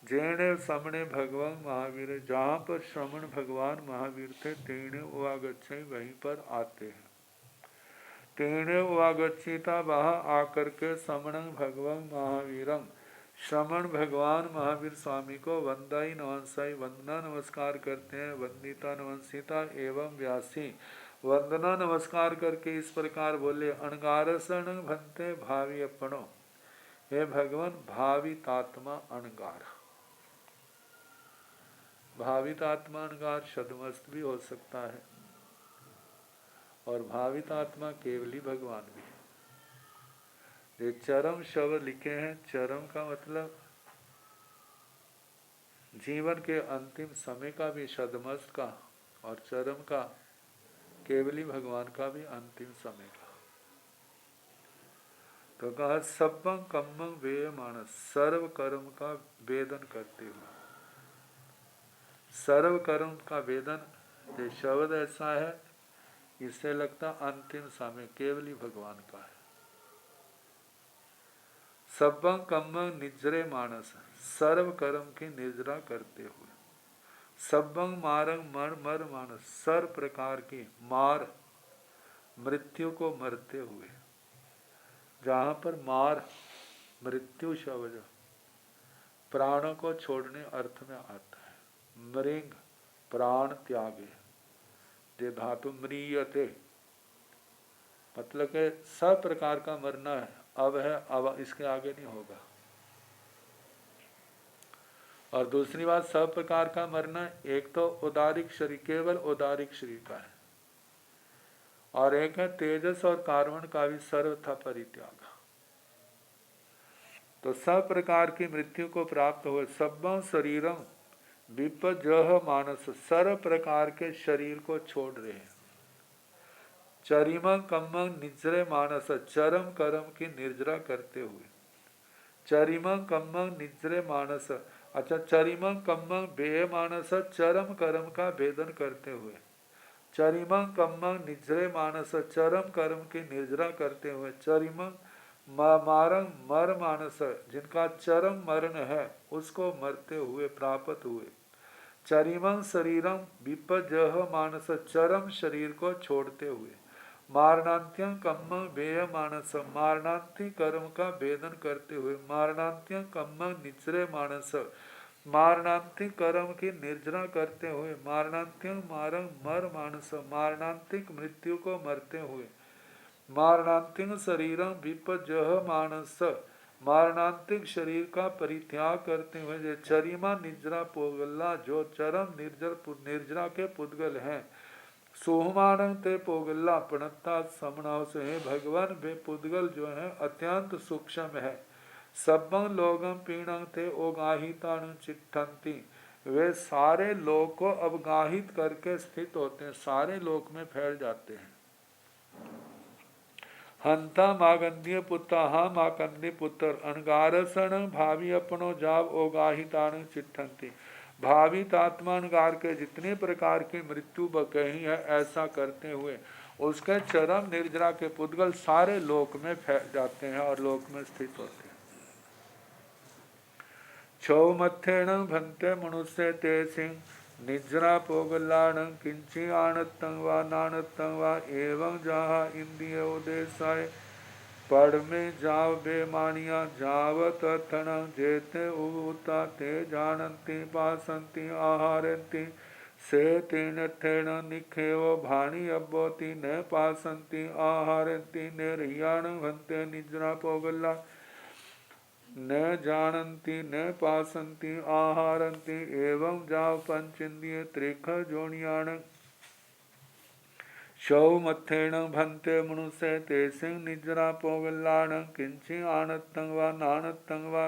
जेणे समणे भगवान महावीर जहाँ पर श्रमण भगवान महावीर थे तेणे वागच्छे वहीं पर आते हैं। तेणे वागच्छिता वहाँ आकर के समण भगवान महावीरम श्रमण भगवान महावीर स्वामी को वंदाई नवंसाई वंदना नमस्कार करते हैं। वंदिता नवंसिता एवं व्यासी वंदना नमस्कार करके इस प्रकार बोले अणगार शरण भन्ते भावी अपनो। हे भगवान भावितात्मा अणगार। भावितात्मा अणगार शब्दमस्त भी हो सकता है और भावित आत्मा केवली भगवान भी है। ये चरम शब्द लिखे हैं। चरम का मतलब जीवन के अंतिम समय का भी शब्दमस्त का और चरम का केवली भगवान का भी अंतिम समय का। तो कहा सब्बं कम्मं वे मानस सर्व कर्म का वेदन करते हुए। सर्व कर्म का वेदन ये शब्द ऐसा है इससे लगता अंतिम समय केवली भगवान का है। सब्बं कम्मं निजरे मानस सर्व कर्म की निजरा करते हुए। सबंग मारंग मर मर मानस, सर प्रकार की मार, मृत्यु को मरते हुए। जहाँ पर मार मृत्यु शब्द प्राणों को छोड़ने अर्थ में आता है। मृंग प्राण त्यागे, जे धातु म्रियते, मतलब के सब प्रकार का मरना है, अब है, अब इसके आगे नहीं होगा। और दूसरी बात, सब प्रकार का मरना, एक तो उदारिक शरीर, केवल उदारिक शरीर का है, और एक है तेजस और कार्बन का भी सर्वथा परित्याग। तो सब प्रकार की मृत्यु को प्राप्त हुए, सब शरीरम विपजह मानस, सर्व प्रकार के शरीर को छोड़ रहे हैं। चरिमं कम्मं निजरे मानस, चरम कर्म की निर्जरा करते हुए। चरिमं कम्मं निजरे मानस, अच्छा, चरिमं कम्मं बेह मानस, चरम कर्म का भेदन करते हुए। चरिमं कम्मं निजरे मानस, चरम कर्म की निर्जरा करते हुए। चरिमं मारंग मर मानस, जिनका चरम मरण है उसको मरते हुए प्राप्त हुए। चरिमं शरीरम विपजह मानस, चरम शरीर को छोड़ते हुए। मारणांत्यं कम्म बेय मानस, मारणांति कर्म का भेदन करते हुए। मारणांत्यं कम्म निचरे मानस, मारणांतिक कर्म की निर्जरा करते हुए। मारणांत्यं मारंग मर मानस, मारणांतिक मृत्यु को मरते हुए। मारणांतिक शरीरम विपजह मानस, मारणांतिक शरीर का परित्याग करते हुए। जो चरिमा निजरा पोगल्ला, जो चरम निर्जरा के पुद्गल हैं। सोहमानंग ते पोगल्ला पणता समणाव से, हे भगवान वे पुद्गल जो है अत्यंत सूक्ष्म है। सबं लोगम पीणंग ते ओगाहितान चिट्ठंती, वे सारे लोग को अवगाहित करके स्थित होते हैं, सारे लोक में फैल जाते हैं। हंता मागंधीय पुत्र, हा माकंदी पुत्र, अनगारसण भावी अपनो जाव ओगाहितान चिट्ठंती, भावित आत्मा अनगार के जितने प्रकार की मृत्यु कही है, ऐसा करते हुए उसके चरम निर्जरा के पुद्गल सारे लोक में फैल जाते हैं और लोक में स्थित होते हैं। छो मथेण भंते मनुष्य ते सिंह, निजरा पोगलाण किंची आणतं वा नाणतं वा, एवं जहाँ इंद्रिय उदेशाय पढ़ में जाव बेमानिया, जावत थण जेते उता ते जानती पासंती आहारती, से तीन थेण निखेव भाणी अबोती न पासंती आहारती, निर्याण भंते निजरा पोगला, न जानती न पासंती आहारंती, एवं जाव पंचेन्द्रिय त्रिख जोनियाण। शौ मथेण भंते मनुष्य ते सिंह निजरा पोगलाण किंची आणतं वा नाणतं वा।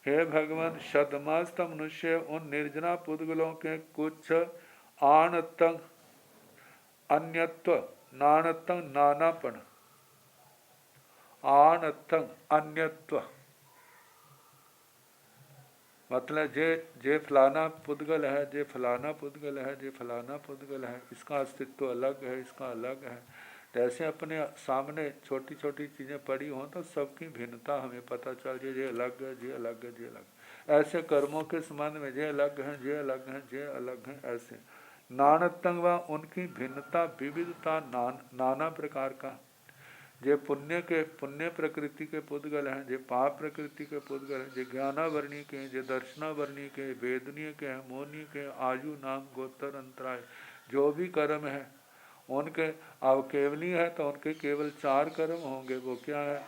हे भगवान, शतमस्त मनुष्य उन निर्जना पुद्गलों के कुछ आणतं, अन्यत्व, नाणतं नानापन, आणतं अन्यत्व, मतलब जे फलाना पुद्गल है, जे फलाना पुद्गल है, जे फलाना पुद्गल है, इसका अस्तित्व अलग है, इसका अलग है। जैसे अपने सामने छोटी छोटी चीज़ें पड़ी हों तो सबकी भिन्नता हमें पता चल जाए, ये अलग है, ये अलग है, ये अलग। ऐसे कर्मों के संबंध में जे अलग हैं, जे अलग हैं, जे अलग हैं, ऐसे नानतंग व उनकी भिन्नता, विविधता, नाना प्रकार का। जे पुण्य प्रकृति के पुद्गल हैं, जे पाप प्रकृति के पुद्गल हैं, जे ज्ञानावर्णीय के, जे दर्शनावर्णीय के, वेदनीय के हैं, मोहनीय के, आयु नाम गोत्र अंतराय, जो भी कर्म है उनके, अब केवलीय है तो उनके केवल 4 कर्म होंगे। वो क्या है?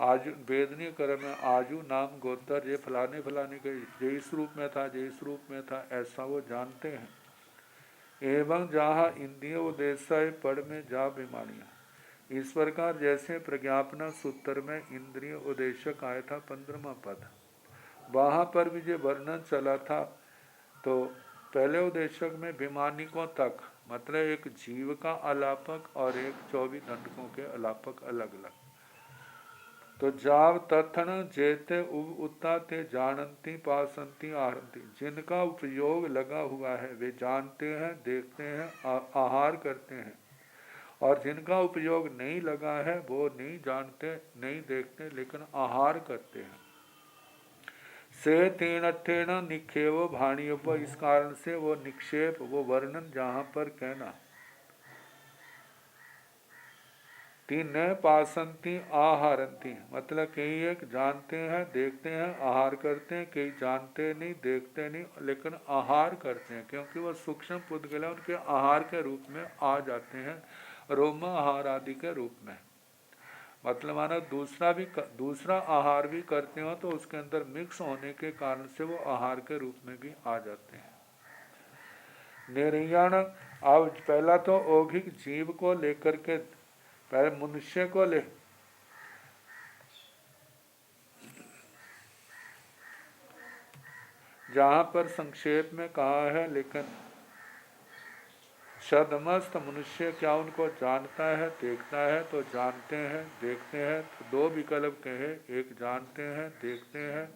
आजु वेदनीय कर्म है, आजु नाम गोत्र, ये फलाने फलाने के जे इस रूप में था, जे इस रूप में था, ऐसा वो जानते हैं। एवं जहाँ इंद्रिय उद्देश्य पढ़ में जा बीमारियाँ, इस प्रकार जैसे प्रज्ञापना सूत्र में इंद्रिय उद्देशक आया था 15वां पद, वहाँ पर भी जो वर्णन चला था, तो पहले उद्देशक में विमानिकों तक, मतलब एक जीव का अलापक और एक 24 दंडकों के अलापक अलग अलग। तो जाव तथन जेते उता ते जानती पासंती आहरती, जिनका उपयोग लगा हुआ है वे जानते हैं, देखते हैं, आहार करते हैं, और जिनका उपयोग नहीं लगा है वो नहीं जानते, नहीं देखते, लेकिन आहार करते हैं। से तीन निक्षेप भाणियोप, इस कारण से वो निक्षेप, वो वर्णन जहाँ पर कहना। तीन पासंती आहारंती, मतलब कई एक जानते हैं देखते हैं आहार करते हैं, कई जानते नहीं देखते नहीं लेकिन आहार करते हैं, क्योंकि वह सूक्ष्म पुद्गल है, उनके आहार के रूप में आ जाते हैं, रोम आहार आदि के रूप में। मतलब माना दूसरा आहार भी करते हो तो उसके अंदर मिक्स होने के कारण से वो आहार के रूप में भी आ जाते हैं। निर्याण, अब पहला तो औगिक जीव को लेकर के, पहले मनुष्य को ले, जहाँ पर संक्षेप में कहा है, लेकिन सदमस्त मनुष्य क्या उनको जानता है देखता है, तो जानते हैं देखते हैं तो दो विकल्प कहे, एक जानते हैं देखते हैं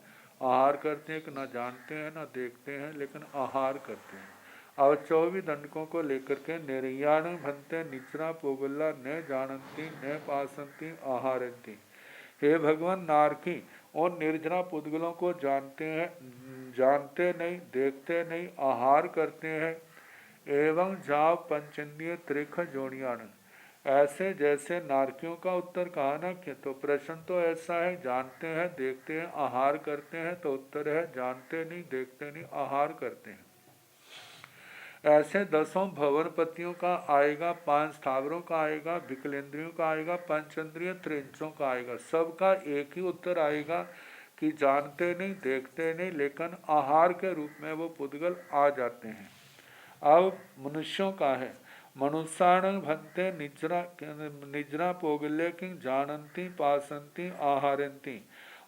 आहार करते हैं, कि न जानते हैं न देखते हैं लेकिन आहार करते हैं। और 24 दंडकों को लेकर के निर्याण भंते निचरा पोगल्ला न जानती न पासंती आहारती। हे भगवान, नारकी और निर्जना पुद्गलों को जानते हैं, जानते नहीं देखते नहीं आहार करते हैं, एवं जाव पंचेंद्रिय त्रिख जोड़ियान, ऐसे जैसे नारकियों का उत्तर कहा ना कि, तो प्रश्न तो ऐसा है जानते हैं देखते हैं आहार करते हैं, तो उत्तर है जानते नहीं देखते नहीं आहार करते हैं। ऐसे 10 भवनपतियों का आएगा, 5 स्थावरों का आएगा, विकलेंद्रियों का आएगा, पंचेंद्रिय त्रिंचों का आएगा, सबका एक ही उत्तर आएगा कि जानते नहीं देखते नहीं लेकिन आहार के रूप में वो पुद्गल आ जाते हैं। अब मनुष्यों का है, मनुष्याण भंते निजरा पोगल्य कि जानंती पासंती आहारंती,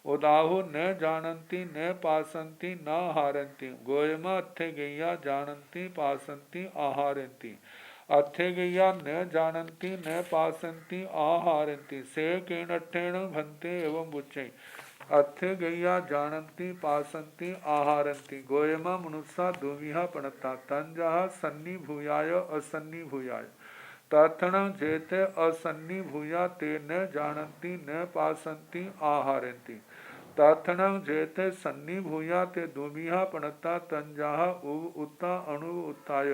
उदाहु न जानंती न पासंती न हारंती, गोयमा अथे गैया जानंती पासंती आहारंती, अथे गैया न जानंती न पासंती आहारंती, से किणठेण भंते एवं बुच्चै, अथे गैया जानंती पासंती आहारंती, गोयमा मनुष्या दुविहा पणता, तंजा सन्नी भूयाय असन्नी भूयाय, तथण जेते असन्नी भूया ते न जानंती न पासंती आहारंती, तथण जेते सन्नी भूया ते दुविहा पणता, तंजा उव उत्ता अणु उत्ताय,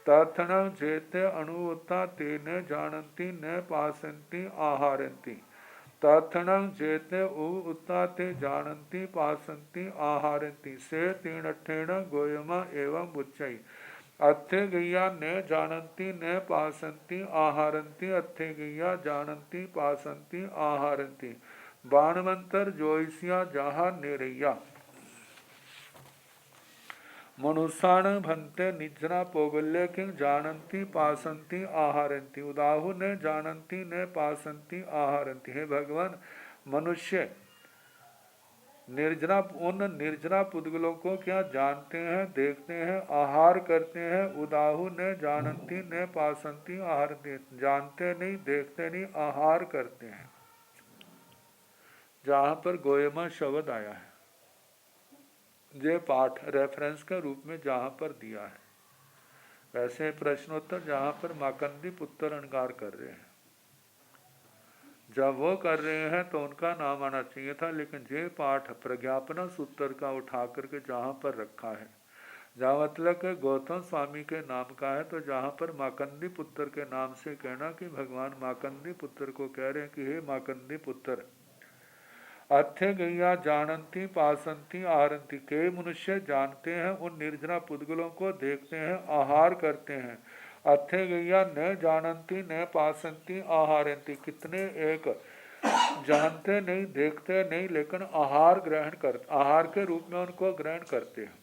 तथण जेते अणु उत्ता ते न जानंती न पासंती आहारंती, तथणं जेते उव उत्ताते जानंती पासंती आहारंती, से तीणठेण गोयमा एवं बुच्चै, अथे गैया न जानंती न पासंती आहारंती, अथे गैया जानंती पासंती आहारंती, बाणवंतर जोइसिया जहा निरैया, मनुष्याण भंते निजना पोगल्य कि जानंती पासंती आहारंती, उदाहु न जानंती न पासंती आहारंती। हे भगवान, मनुष्य उन निर्जना पुद्गलों को क्या जानते हैं देखते हैं आहार करते हैं, उदाहु न जानंती न पासंती आहारंती, जानते नहीं देखते नहीं आहार करते हैं। जहाँ पर गोयमा शब्द आया है, ये पाठ रेफरेंस के रूप में जहाँ पर दिया है, वैसे प्रश्नोत्तर जहाँ पर माकंदी पुत्र अनकार कर रहे हैं, जब वो कर रहे हैं तो उनका नाम आना चाहिए था, लेकिन ये पाठ प्रज्ञापना सूत्र का उठा करके जहाँ पर रखा है, जहाँ मतलब के गौतम स्वामी के नाम का है, तो जहाँ पर माकंदी पुत्र के नाम से कहना कि भगवान माकंदी पुत्र को कह रहे हैं कि हे माकंदी पुत्र, अथे गैया जानंती पासंती आहारंती, के मनुष्य जानते हैं उन निर्जना पुद्गलों को देखते हैं आहार करते हैं, अथे गैया न जानंती न पासंती आहारंती, कितने एक जानते नहीं देखते नहीं लेकिन आहार के रूप में उनको ग्रहण करते हैं।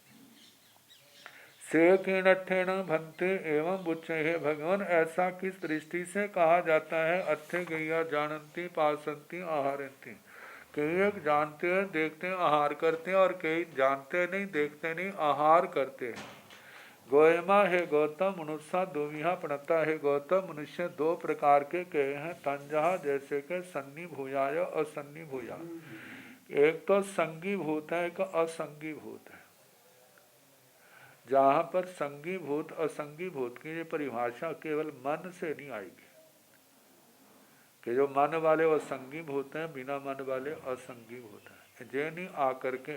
से किणठेण भंते एवं बुच्चे, हे भगवान, ऐसा किस दृष्टि से कहा जाता है, अथे गैया जानंती पासंती आहारंती, कई एक जानते हैं देखते हैं आहार करते हैं और कई जानते नहीं देखते नहीं आहार करते हैं। गोयमा, हे गौतम, मनुष्य दुविहा पणता, है गौतम, मनुष्य दो प्रकार के कहे हैं, तंजहा जैसे के सन्नी भूयाय असन्नी भूया, एक तो संगी भूत है एक असंगी भूत है। जहाँ पर संगी भूत असंगी भूत की ये परिभाषा केवल मन से नहीं आएगी कि जो मन वाले वो संगी भूत हैं, बिना मन वाले असंगी भूत हैं, जे नहीं आकर के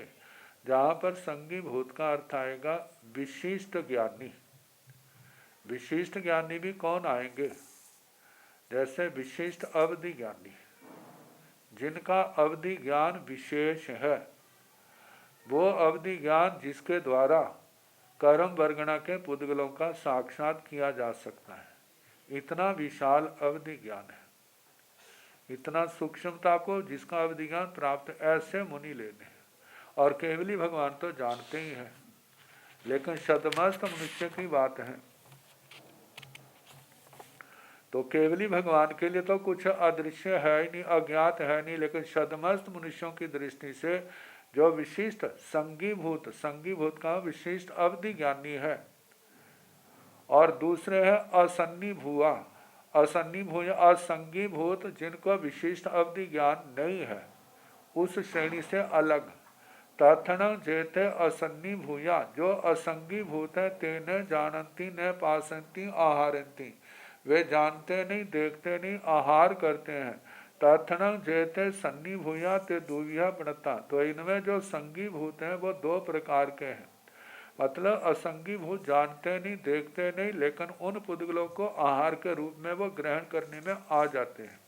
जहाँ पर संगी भूत का अर्थ आएगा विशिष्ट ज्ञानी। विशिष्ट ज्ञानी भी कौन आएंगे? जैसे विशिष्ट अवधि ज्ञानी, जिनका अवधि ज्ञान विशेष है, वो अवधि ज्ञान जिसके द्वारा कर्म वर्गणा के पुद्गलों का साक्षात किया जा सकता है। इतना विशाल अवधि ज्ञान है, इतना सूक्ष्मता को जिसका अवधि ज्ञान प्राप्त ऐसे मुनि लेने। और केवली भगवान तो जानते ही हैं, लेकिन शतमस्त मनुष्य की बात है। तो केवली भगवान के लिए तो कुछ अदृश्य है ही नहीं, अज्ञात है नहीं, लेकिन शतमस्त मनुष्यों की दृष्टि से जो विशिष्ट संगीभूत का विशिष्ट अवधि ज्ञानी है। और दूसरे है असंगीभूत, जिनको विशिष्ट अवधि ज्ञान नहीं है, उस श्रेणी से अलग। तथन जेते असन्निभूया, जो असंगीभूत है, तेने जानती न पासंती आहारंती, वे जानते नहीं, देखते नहीं, आहार करते हैं। तथन जेते सन्निभूया ते दुविया प्रणता, तो इनमें जो संगीभूत हैं वो दो प्रकार के हैं। मतलब असंगीभूत जानते नहीं, देखते नहीं, लेकिन उन पुद्गलों को आहार के रूप में वो ग्रहण करने में आ जाते हैं।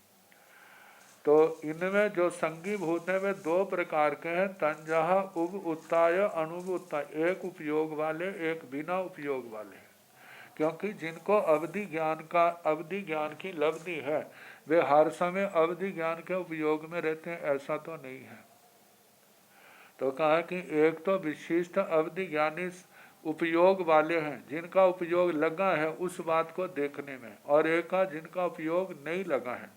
तो इनमें जो संगीभूत है वे दो प्रकार के हैं, तंजहा उब उत्ताय अनुब उत्ताय, एक उपयोग वाले, एक बिना उपयोग वाले। क्योंकि जिनको अवधि ज्ञान की लब्धि है, वे हर समय अवधि ज्ञान के उपयोग में रहते हैं, ऐसा तो नहीं है। तो कहा कि एक तो विशिष्ट अवधि ज्ञानी उपयोग वाले हैं, जिनका उपयोग लगा है उस बात को देखने में, और एक का जिनका उपयोग नहीं लगा है।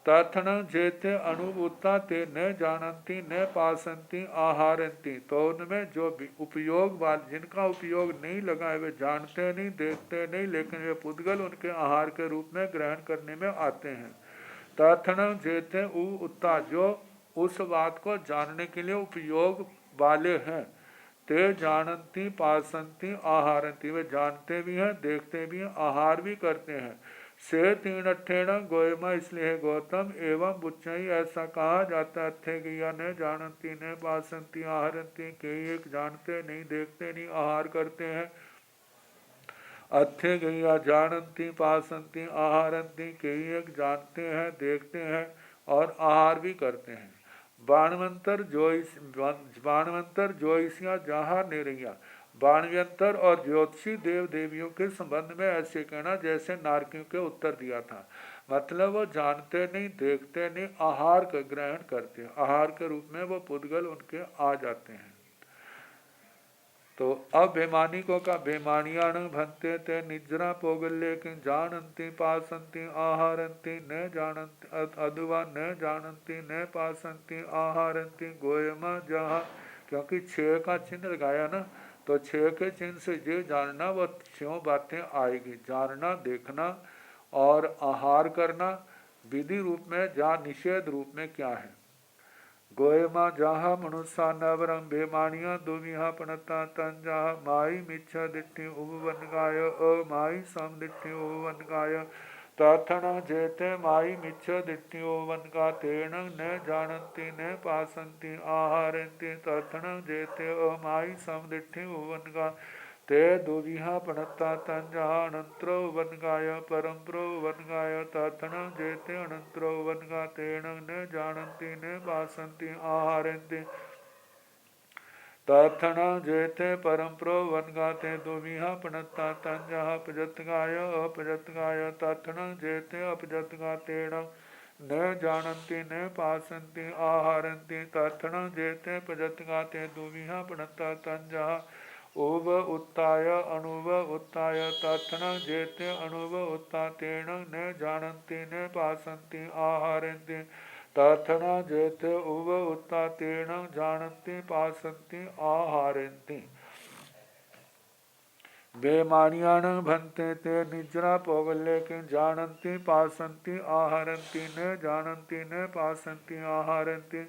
तथन जेते अनुभूता ते न जानती न पासंती आहारंती, तो उनमें जो उपयोग वाले, जिनका उपयोग नहीं लगा है, वे जानते नहीं, देखते नहीं, लेकिन वे पुद्गल उनके आहार के रूप में ग्रहण करने में आते हैं। तथन जेते उत्ता, जो उस बात को जानने के लिए उपयोग वाले हैं, ते जानती पासंती आहारंती, वे जानते भी हैं, देखते भी हैं, आहार भी करते हैं। से तीन अठेण गोयमा, इसलिए गौतम एवं बुच्चई, ऐसा कहा जाता अथे गया न जानती न पासंती आहारंती, के एक जानते नहीं, देखते नहीं, आहार करते हैं। अथे गैया जानती पासंती आहारंती, के एक जानते हैं, देखते हैं और आहार भी करते हैं। बाणवंतर ज्योतिषिया जहाँ निरैया, बाणव्यंतर और ज्योतिषी देव देवियों के संबंध में ऐसे कहना जैसे नारकियों के उत्तर दिया था। मतलब वो जानते नहीं, देखते नहीं, आहार का ग्रहण करते हैं, आहार के रूप में वो पुद्गल उनके आ जाते हैं। तो अभिमानिकों का बेमानियाण भंते ते निजरा पोगल्य कि जानती पासंती आहारंती न जानती अधुवा न जानती न पासंती आहारंती गोयमा जहा, क्योंकि 6 का चिन्ह लगाया ना, तो 6 के चिन्ह से ये जानना वो 6 बातें आएगी, जानना, देखना और आहार करना, विधि रूप में जहाँ निषेध रूप में क्या है। गोयमा जहा मनुष्या नवरंग बेमानिया दुविहा पणता तन जहा माई मिच्छा दिट्ठी उपवन गाय माई सम दिट्ठी उपवन गाय तथन जेते माई मिच्छा दिट्ठी उपवन का तेण न जानती न पासंती आहारंती तथन जेते माई सम दिट्ठी उपवन का ते दुविहा पणता तन जहा अनंतरो वन गाय परम्परो वन गाय तथन जेते अनंतरो वन गा तेण न जानती न पासंती आहारंती तथन जेते परम्परो वन गाते दुविहा पणता तन जहा अपजत गाय तथन जेते अपजत गा तेण न जानती न पासंती आहारंती तथन जेते पजत गाते दुविहा पणता तन जहा उव उत्ताय अणुव उत्ताय तथन जेते अणुव उत्ता तेण न जानती न पासंती आहारंती तथन जेते उव उत्ता तेण जानती पासंती आहारंती। बेमानियाण भंते ते निजरा पौगल्य कि जानती पासंती आहारंती न जानती न पासंती आहारंती।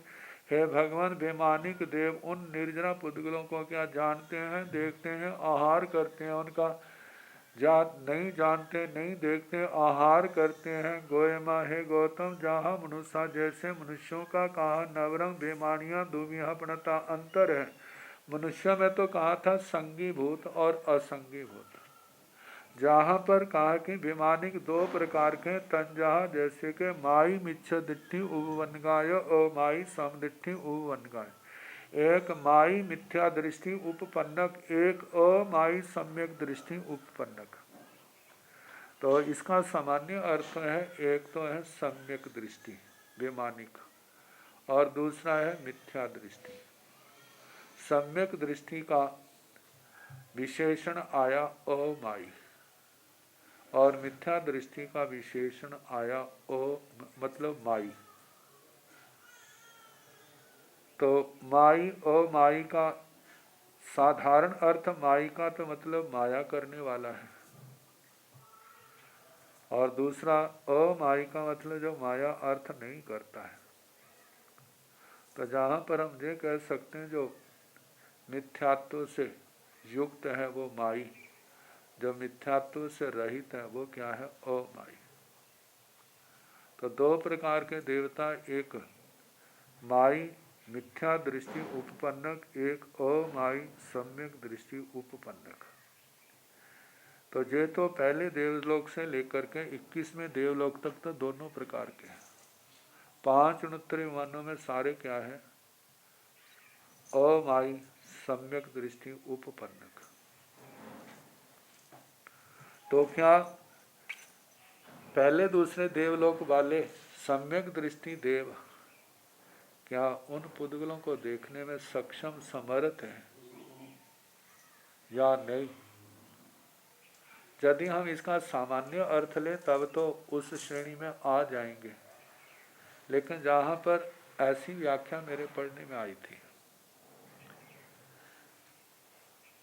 हे भगवान, बेमानिक देव उन निर्जना पुद्गलों को क्या जानते हैं, देखते हैं, आहार करते हैं, उनका नहीं जानते, नहीं देखते, आहार करते हैं। गोयमा हे गौतम, जहाँ मनुष्य जैसे मनुष्यों का कहा नवरंग बेमानियाँ दुमिया प्रणता अंतर है। मनुष्य में तो कहा था संगी भूत और असंगी भूत। जहाँ पर कहा कि विमानिक दो प्रकार के तन, जहाँ जैसे के माई मिच्छ दिट्ठी उपवनगाय और माई समदिट्ठी उपवनगाय। एक माई मिथ्या दृष्टि उपपन्नक, एक अमाई सम्यक दृष्टि उपपन्नक। तो इसका सामान्य अर्थ है, एक तो है सम्यक दृष्टि वैमानिक, और दूसरा है मिथ्या दृष्टि। सम्यक दृष्टि का विशेषण आया अमाई, और मिथ्या दृष्टि का विशेषण आया मतलब माई। तो माई अमाई का साधारण अर्थ माई का तो मतलब माया करने वाला है, और दूसरा अमाई का मतलब जो माया अर्थ नहीं करता है। तो जहाँ पर हम ये कह सकते हैं जो मिथ्यात्व से युक्त है वो माई, जो मिथ्यात्व से रहित है वो क्या है, अमाई। तो दो प्रकार के देवता, एक माई मिथ्या दृष्टि उपपन्नक, एक अमाई सम्यक दृष्टि उपपन्नक। तो ये तो पहले देवलोक से लेकर के 21वें देवलोक तक तो दोनों प्रकार के हैं। 5 उत्तरी विमानों में सारे क्या है, अमाई सम्यक दृष्टि उपपन्नक। तो क्या पहले दूसरे देवलोक वाले सम्यक दृष्टि देव क्या उन पुद्गलों को देखने में सक्षम समर्थ हैं या नहीं? यदि हम इसका सामान्य अर्थ लें तब तो उस श्रेणी में आ जाएंगे, लेकिन जहाँ पर ऐसी व्याख्या मेरे पढ़ने में आई थी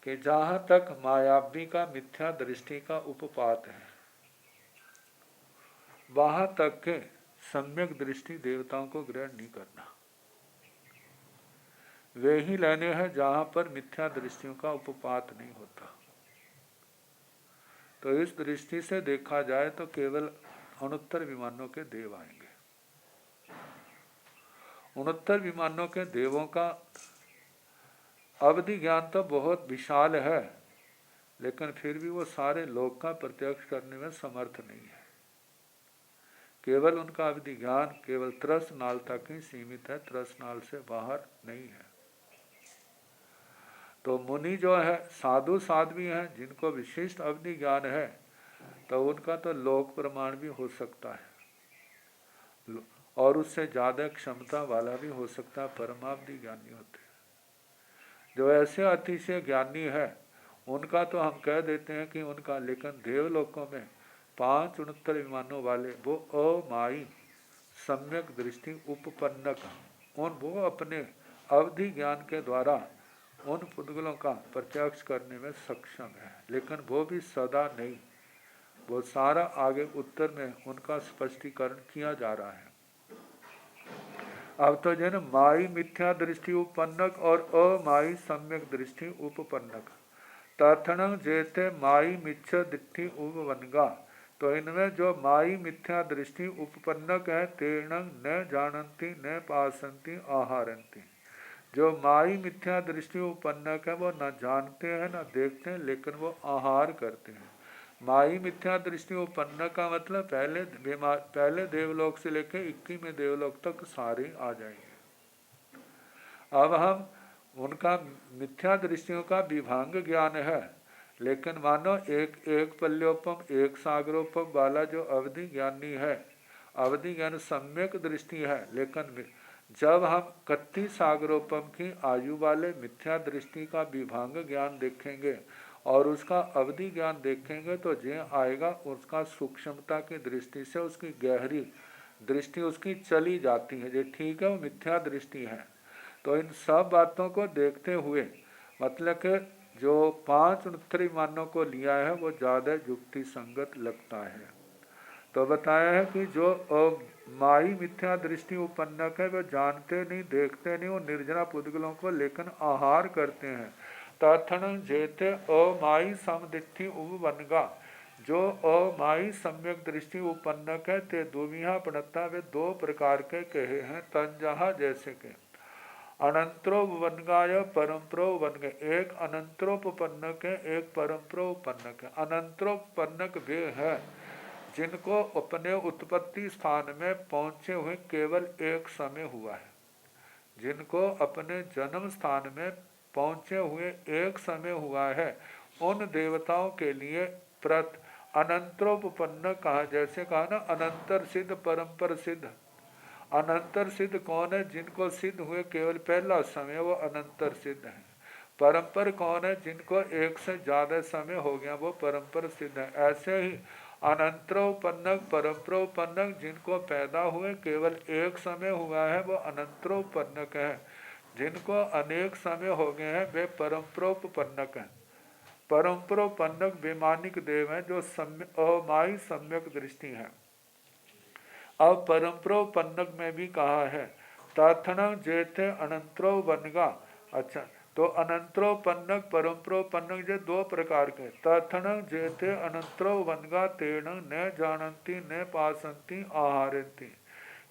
कि जहाँ तक मायावी का मिथ्या दृष्टि का उपपात है, वहाँ तक के सम्यक दृष्टि देवताओं को ग्रहण नहीं करना। वे ही लेने हैं जहाँ पर मिथ्या दृष्टियों का उपपात नहीं होता। तो इस दृष्टि से देखा जाए तो केवल 69 विमानों के देव आएंगे। 69 विमानों के देवों का अवधि ज्ञान तो बहुत विशाल है, लेकिन फिर भी वो सारे लोक का प्रत्यक्ष करने में समर्थ नहीं है। केवल उनका अवधि ज्ञान केवल त्रस नाल तक ही सीमित है, त्रस नाल से बाहर नहीं है। तो मुनि जो है, साधु साध्वी हैं जिनको विशिष्ट अवधि ज्ञान है, तो उनका तो लोक प्रमाण भी हो सकता है और उससे ज़्यादा क्षमता वाला भी हो सकता है, परमावधि ज्ञानी होते हैं। जो ऐसे अतिशय ज्ञानी है उनका तो हम कह देते हैं कि उनका, लेकिन देवलोकों में 5 69 विमानों वाले वो अमाई सम्यक दृष्टि उपपन्नक, वो अपने अवधि ज्ञान के द्वारा उन पुद्गलों का प्रत्यक्ष करने में सक्षम है, लेकिन वो भी सदा नहीं। वो सारा आगे उत्तर में उनका स्पष्टीकरण किया जा रहा है। अब तो जन माई मिथ्या दृष्टि उपपन्नक और अमाई सम्यक दृष्टि उपपन्नक। तथणं जेते माई मिथ्या दृष्टि उपवनगा। तो इनमें जो माई मिथ्या दृष्टि उपपन्नक है, तेणं न जानन्ति न पासन्ति आहारन्ति। जो माई मिथ्या दृष्टि उपपन्नक है वो न जानते हैं न देखते हैं, लेकिन वो आहार करते हैं। माई मिथ्या दृष्टि उपपन्नक का मतलब पहले देवलोक से लेकर 21वें देवलोक तक सारे आ जाएंगे। अब हम उनका मिथ्या दृष्टियों का विभांग ज्ञान है, लेकिन मानो एक एक पल्योपम एक सागरोपम वाला जो अवधि ज्ञानी है, अवधि ज्ञान सम्यक दृष्टि है, लेकिन जब हम कत्ती सागरोपम की आयु वाले मिथ्या दृष्टि का विभांग ज्ञान देखेंगे और उसका अवधि ज्ञान देखेंगे तो जो आएगा उसका सूक्ष्मता की दृष्टि से उसकी गहरी दृष्टि उसकी चली जाती है, जो ठीक है वो मिथ्या दृष्टि है। तो इन सब बातों को देखते हुए मतलब कि जो 5 उत्तरी मानों को लिया है वो ज़्यादा युक्ति संगत लगता है। तो बताया है कि जो माई मिथ्या दृष्टि उपन्नक है वो जानते नहीं देखते नहीं, वो निर्जना पुद्गलों को लेकिन आहार करते हैं। तथन जेते अमाई समदिथि उपवनगा, जो अमाई सम्यक दृष्टि उपन्नक है ते दुविहा पणता वे दो प्रकार के कहे हैं। तंजहा जैसे के अनंतरोपन्नगाय परम्परोपन्नक, एक अनंतरोपन्नक है एक परम्परोपन्नक है। अनंतरोपन्नक वे है जिनको अपने उत्पत्ति स्थान में पहुंचे हुए केवल एक समय हुआ है, जिनको अपने जन्म स्थान में पहुंचे हुए एक समय हुआ है, उन देवताओं के लिए प्रत अनंतरोपन्न कहा। जैसे कहा ना अनंतर सिद्ध परंपर सिद्ध। अनंतर सिद्ध कौन है? जिनको सिद्ध हुए केवल पहला समय, वो अनंतर सिद्ध है। परंपर कौन है? जिनको एक से ज्यादा समय हो गया, वो परंपर सिद्ध है। ऐसे ही अनंतरोपन्नक परम्परोपन्नक, जिनको पैदा हुए केवल एक समय हुआ है, वो अनंतरोपन्नक है। जिनको अनेक समय हो गए हैं, वे परम्परोपन्नक हैं। परम्परोपन्नक वैमानिक देव हैं, जो अमाई सम्यक दृष्टि है। अब परम्परोपन्नक में भी कहा है तथन जेथे अनंतरो वनगा। अच्छा, तो अनंतरोपन्नक परम्परोपन्नक जो दो प्रकार के। तथन जेथे अनंतरो वनगा तेण न जानती न पासंती आहारती।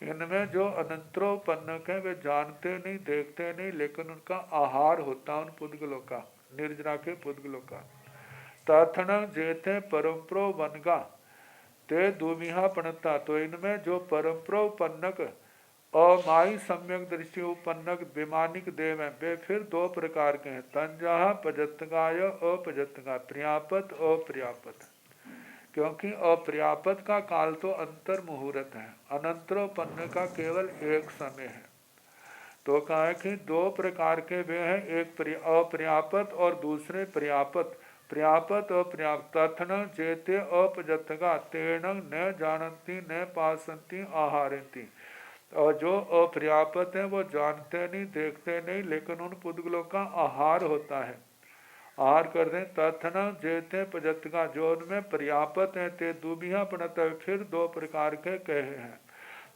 इनमें जो अनंतरोपन्नक है वे जानते नहीं देखते नहीं, लेकिन उनका आहार होता उन पुद्गलों का, निर्जरा के पुद्गलों का। तथन जेथे परम्परो वनगा ते दुमिहा पणता, तो इनमें जो परम्परोपन्नक अमाई सम्यक दृष्टि उपन्नक विमानिक देव हैं, वे फिर दो प्रकार के हैं। तंजहा पजत्तगाय अपजत्तगा, पर्यापत अपर्यापत। क्योंकि अपर्यापत का काल तो अंतर मुहूर्त है, अनंतरोपन्न का केवल एक समय है। तो कहा है कि दो प्रकार के वे हैं, एक अपर्यापत और दूसरे पर्यापत। पर्यापत अपर्याप्त। तथन जेते अपजत्तगा तेण न जानती न पासंती आहारती। और जो अपर्यापत है वो जानते नहीं देखते नहीं, लेकिन उन पुद्गलों का आहार होता है। आहार कर दें। तथन जेते पजत्तगा, जो उनमें पर्यापत है, ते दुबिया पणत, फिर दो प्रकार के कहे हैं।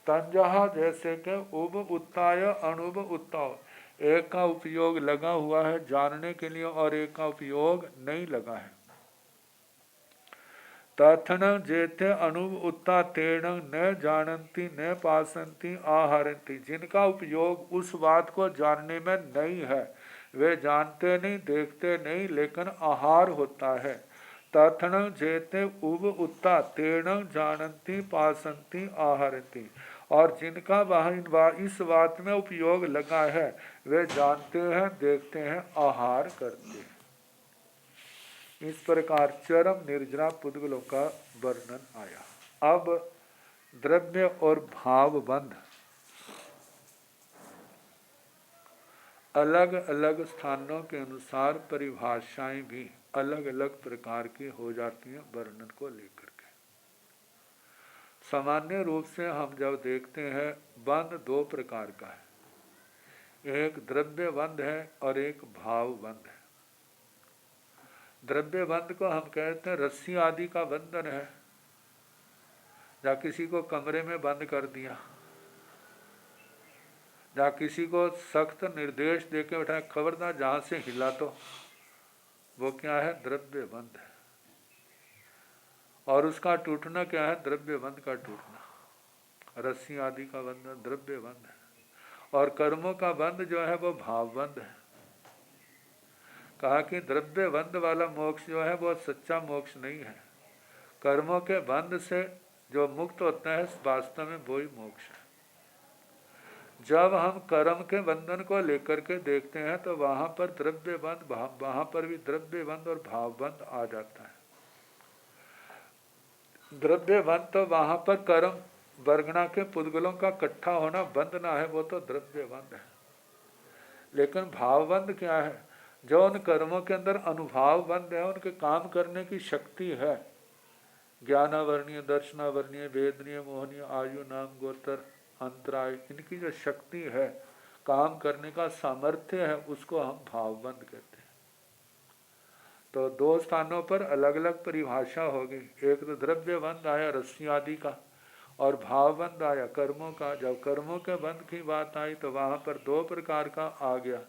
तंजहा जैसे के उब उत्ताय अणुब उत्ताव, एक का उपयोग लगा हुआ है जानने के लिए और एक का उपयोग नहीं लगा है। तथन जेते अणुब उत्ता तेण न जानती न पासंती आहरती, जिनका उपयोग उस बात को जानने में नहीं है, वे जानते नहीं देखते नहीं, लेकिन आहार होता है। तथन जेते उब उत्ता तेण जानती पासंती आहरती, और जिनका वह इस बात में उपयोग लगा है, वे जानते हैं देखते हैं आहार करते हैं। इस प्रकार चरम निर्जरा पुद्गलों का वर्णन आया। अब द्रव्य और भाव बंध अलग अलग स्थानों के अनुसार परिभाषाएं भी अलग अलग प्रकार की हो जाती हैं वर्णन को लेकर के। सामान्य रूप से हम जब देखते हैं, बंध दो प्रकार का है, एक द्रव्य बंध है और एक भाव बंध है। द्रव्य बंध को हम कहते हैं रस्सी आदि का बंधन है, या किसी को कमरे में बंद कर दिया, या किसी को सख्त निर्देश देके बैठाया खबरदार जहां से हिला तो, वो क्या है? द्रव्य बंध है। और उसका टूटना क्या है? द्रव्य बंध का टूटना। रस्सी आदि का बंधन द्रव्य बंध है। और कर्मों का बंध जो है वो भाव बंध है। कहा कि द्रव्य बंध वाला मोक्ष जो है वो सच्चा मोक्ष नहीं है। कर्मों के बंध से जो मुक्त होता है वास्तव में वही मोक्ष है। जब हम कर्म के बंधन को लेकर के देखते हैं तो वहां पर द्रव्य बंध, वहां पर भी द्रव्य बंध और भाव बंध आ जाता है। द्रव्य बंध तो वहां पर कर्म वर्गणा के पुद्गलों का इकट्ठा होना बंधना है, वो तो द्रव्य बंध है। लेकिन भाव बंध क्या है? जो उन कर्मों के अंदर अनुभाव बंध है, उनके काम करने की शक्ति है, ज्ञानावर्णीय दर्शनावर्णीय वेदनीय मोहनीय आयु नाम गोत्र अंतराय, इनकी जो शक्ति है, काम करने का सामर्थ्य है, उसको हम भावबंध कहते हैं। तो दो स्थानों पर अलग अलग परिभाषा होगी। एक तो द्रव्य बंध आया रस्सी आदि का, और भाव बंध आया कर्मों का। जब कर्मों के बंध की बात आई तो वहां पर दो प्रकार का आ गया।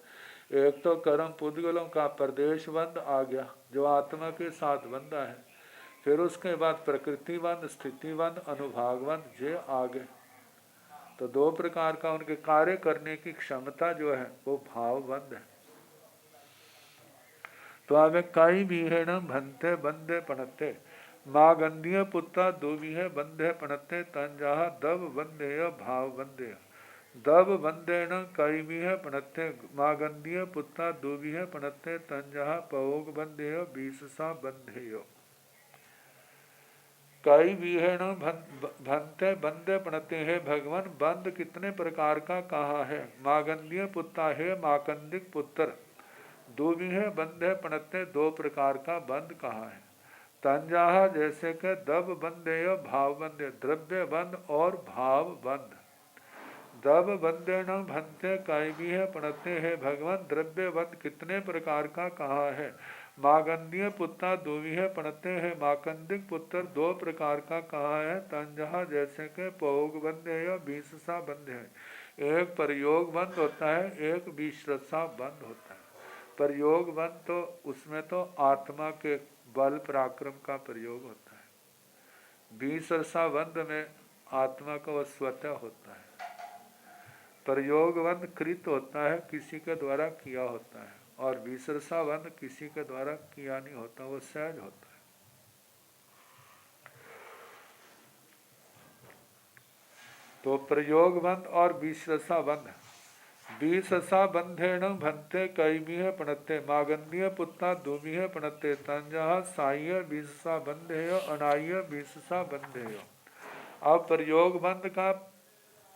एक तो कर्म पुद्गलों का प्रदेश बंध आ गया जो आत्मा के साथ बंधा है, फिर उसके बाद प्रकृति बंध, स्थिति बंध, अनुभाग बंध जे आ गए। तो दो प्रकार का उनके कार्य करने की क्षमता जो है वो भाव बंध है। तो आगे कई भी है न भंते बंधे पणते मागंधीय पुत्ता दो भी है बंधे पणते तंजाहा दब बंधे भाव बंधे दब बंधे न कई भी है पणते मागंधीय पुत्ता दो भी है पणते तंजाहा पवोग बंधे बीससा बंधे। कई भी है न भंते बंधे पणते है भगवान बंध कितने प्रकार का कहा है। मागंधीय पुत्ता है माकंदिक पुत्र दो भी है बंध है पणते दो प्रकार का बंध कहा है। तंजाहा जैसे के दब बंधेय भाव बंधे द्रव्य बंध और भाव बंध। दब बंधे न भंते कई भी है पणते है भगवान द्रव्य बंध कितने प्रकार का कहा है। मागंधीय पुत्ता दो भी है पणते है माकंदिक पुत्र दो प्रकार का कहा है। तंजहा जैसे के पौग बंधेय बीससा बंध है। एक प्रयोग बंध होता है, एक बीससा बंध होता है। प्रयोग बंध तो उसमें तो आत्मा के बल पराक्रम का प्रयोग होता है। बीसरसा बंध में आत्मा का वह स्वतः होता है। प्रयोग बंध कृत होता है, किसी के द्वारा किया होता है, और बीसरसा बंध किसी के द्वारा किया नहीं होता, वो सहज होता है। तो प्रयोग बंध और बीसरसा बंध। बीससा बंधेण भंते कई भी है पणते मागंधीय पुत्ता दो भी है पणते तंजहा साह्य बीससा बंधेय अनाह्य बीससा बंधेय। अब प्रयोग बंध का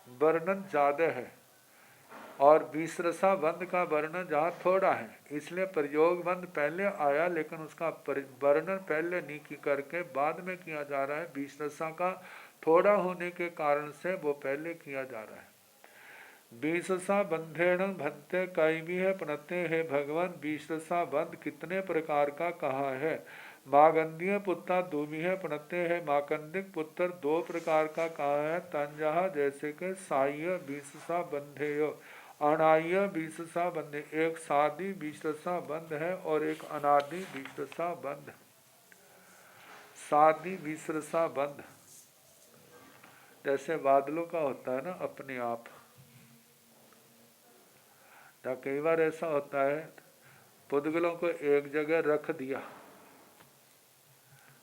वर्णन ज्यादा है और बीसरसा बंध का वर्णन जहाँ थोड़ा है, इसलिए प्रयोग बंध पहले आया लेकिन उसका वर्णन पहले नहीं करके बाद में किया जा रहा है। बीसरसा का थोड़ा होने के कारण से वो पहले किया जा रहा है। बीससा बंधेण भंते कई भी है पणते है भगवान बीससा बंध कितने प्रकार का कहा है। मागंधीय पुत्ता दो भी है पणते है माकंदिक पुत्र दो प्रकार का कहा है। तंजहा जैसे के साह्य बीससा बंधेय अनाह्य बीससा बंधे। एक सादी बीससा बंध है और एक अनादि बीससा बंध। सादी बीससा बंध जैसे बादलों का होता है ना अपने आप। कई बार ऐसा होता है पुद्गलों को एक जगह रख दिया,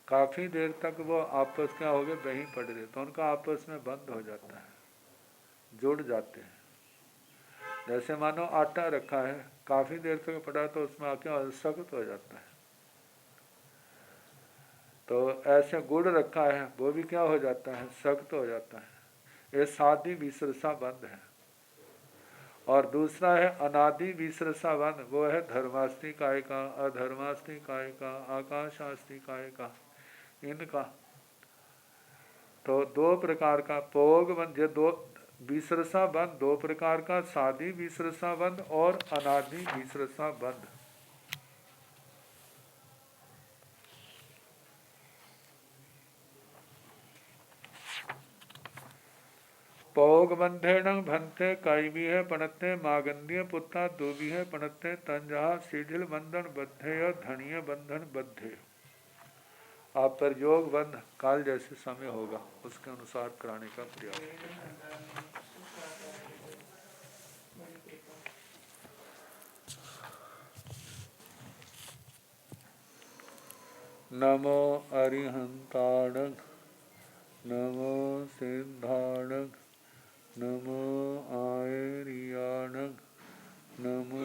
काफी देर तक वो आपस क्या हो गए वहीं पड़ रहे, तो उनका आपस में बंद हो जाता है, जुड़ जाते हैं। जैसे मानो आटा रखा है, काफी देर तक पड़ा तो उसमें क्या सख्त हो जाता है। तो ऐसे गुड़ रखा है वो भी क्या हो जाता है, सख्त हो जाता है। ये सादी विसरसा बंध है। और दूसरा है अनादि विसरसा बंध, वो है धर्मास्ति काय का, अधर्मास्ति काय का, आकाशास्ति काय का, इनका। तो दो प्रकार का पोग बंध, ये दो विसरसा बंध दो प्रकार का, सादी विसरसा बंध और अनादि विसरसा बंध। पौग बंधेण भंते कई भी है पणते मागंधीय पुत्ता दो भी है पणते तंजहा शिथिल बंधन बद्धेय धनीय बंधन बद्धेय। आप पर योग बंध काल जैसे समय होगा उसके अनुसार कराने का प्रयास। नमो अरिहंताण नमो सिद्धाण नमो आयरियाण नमो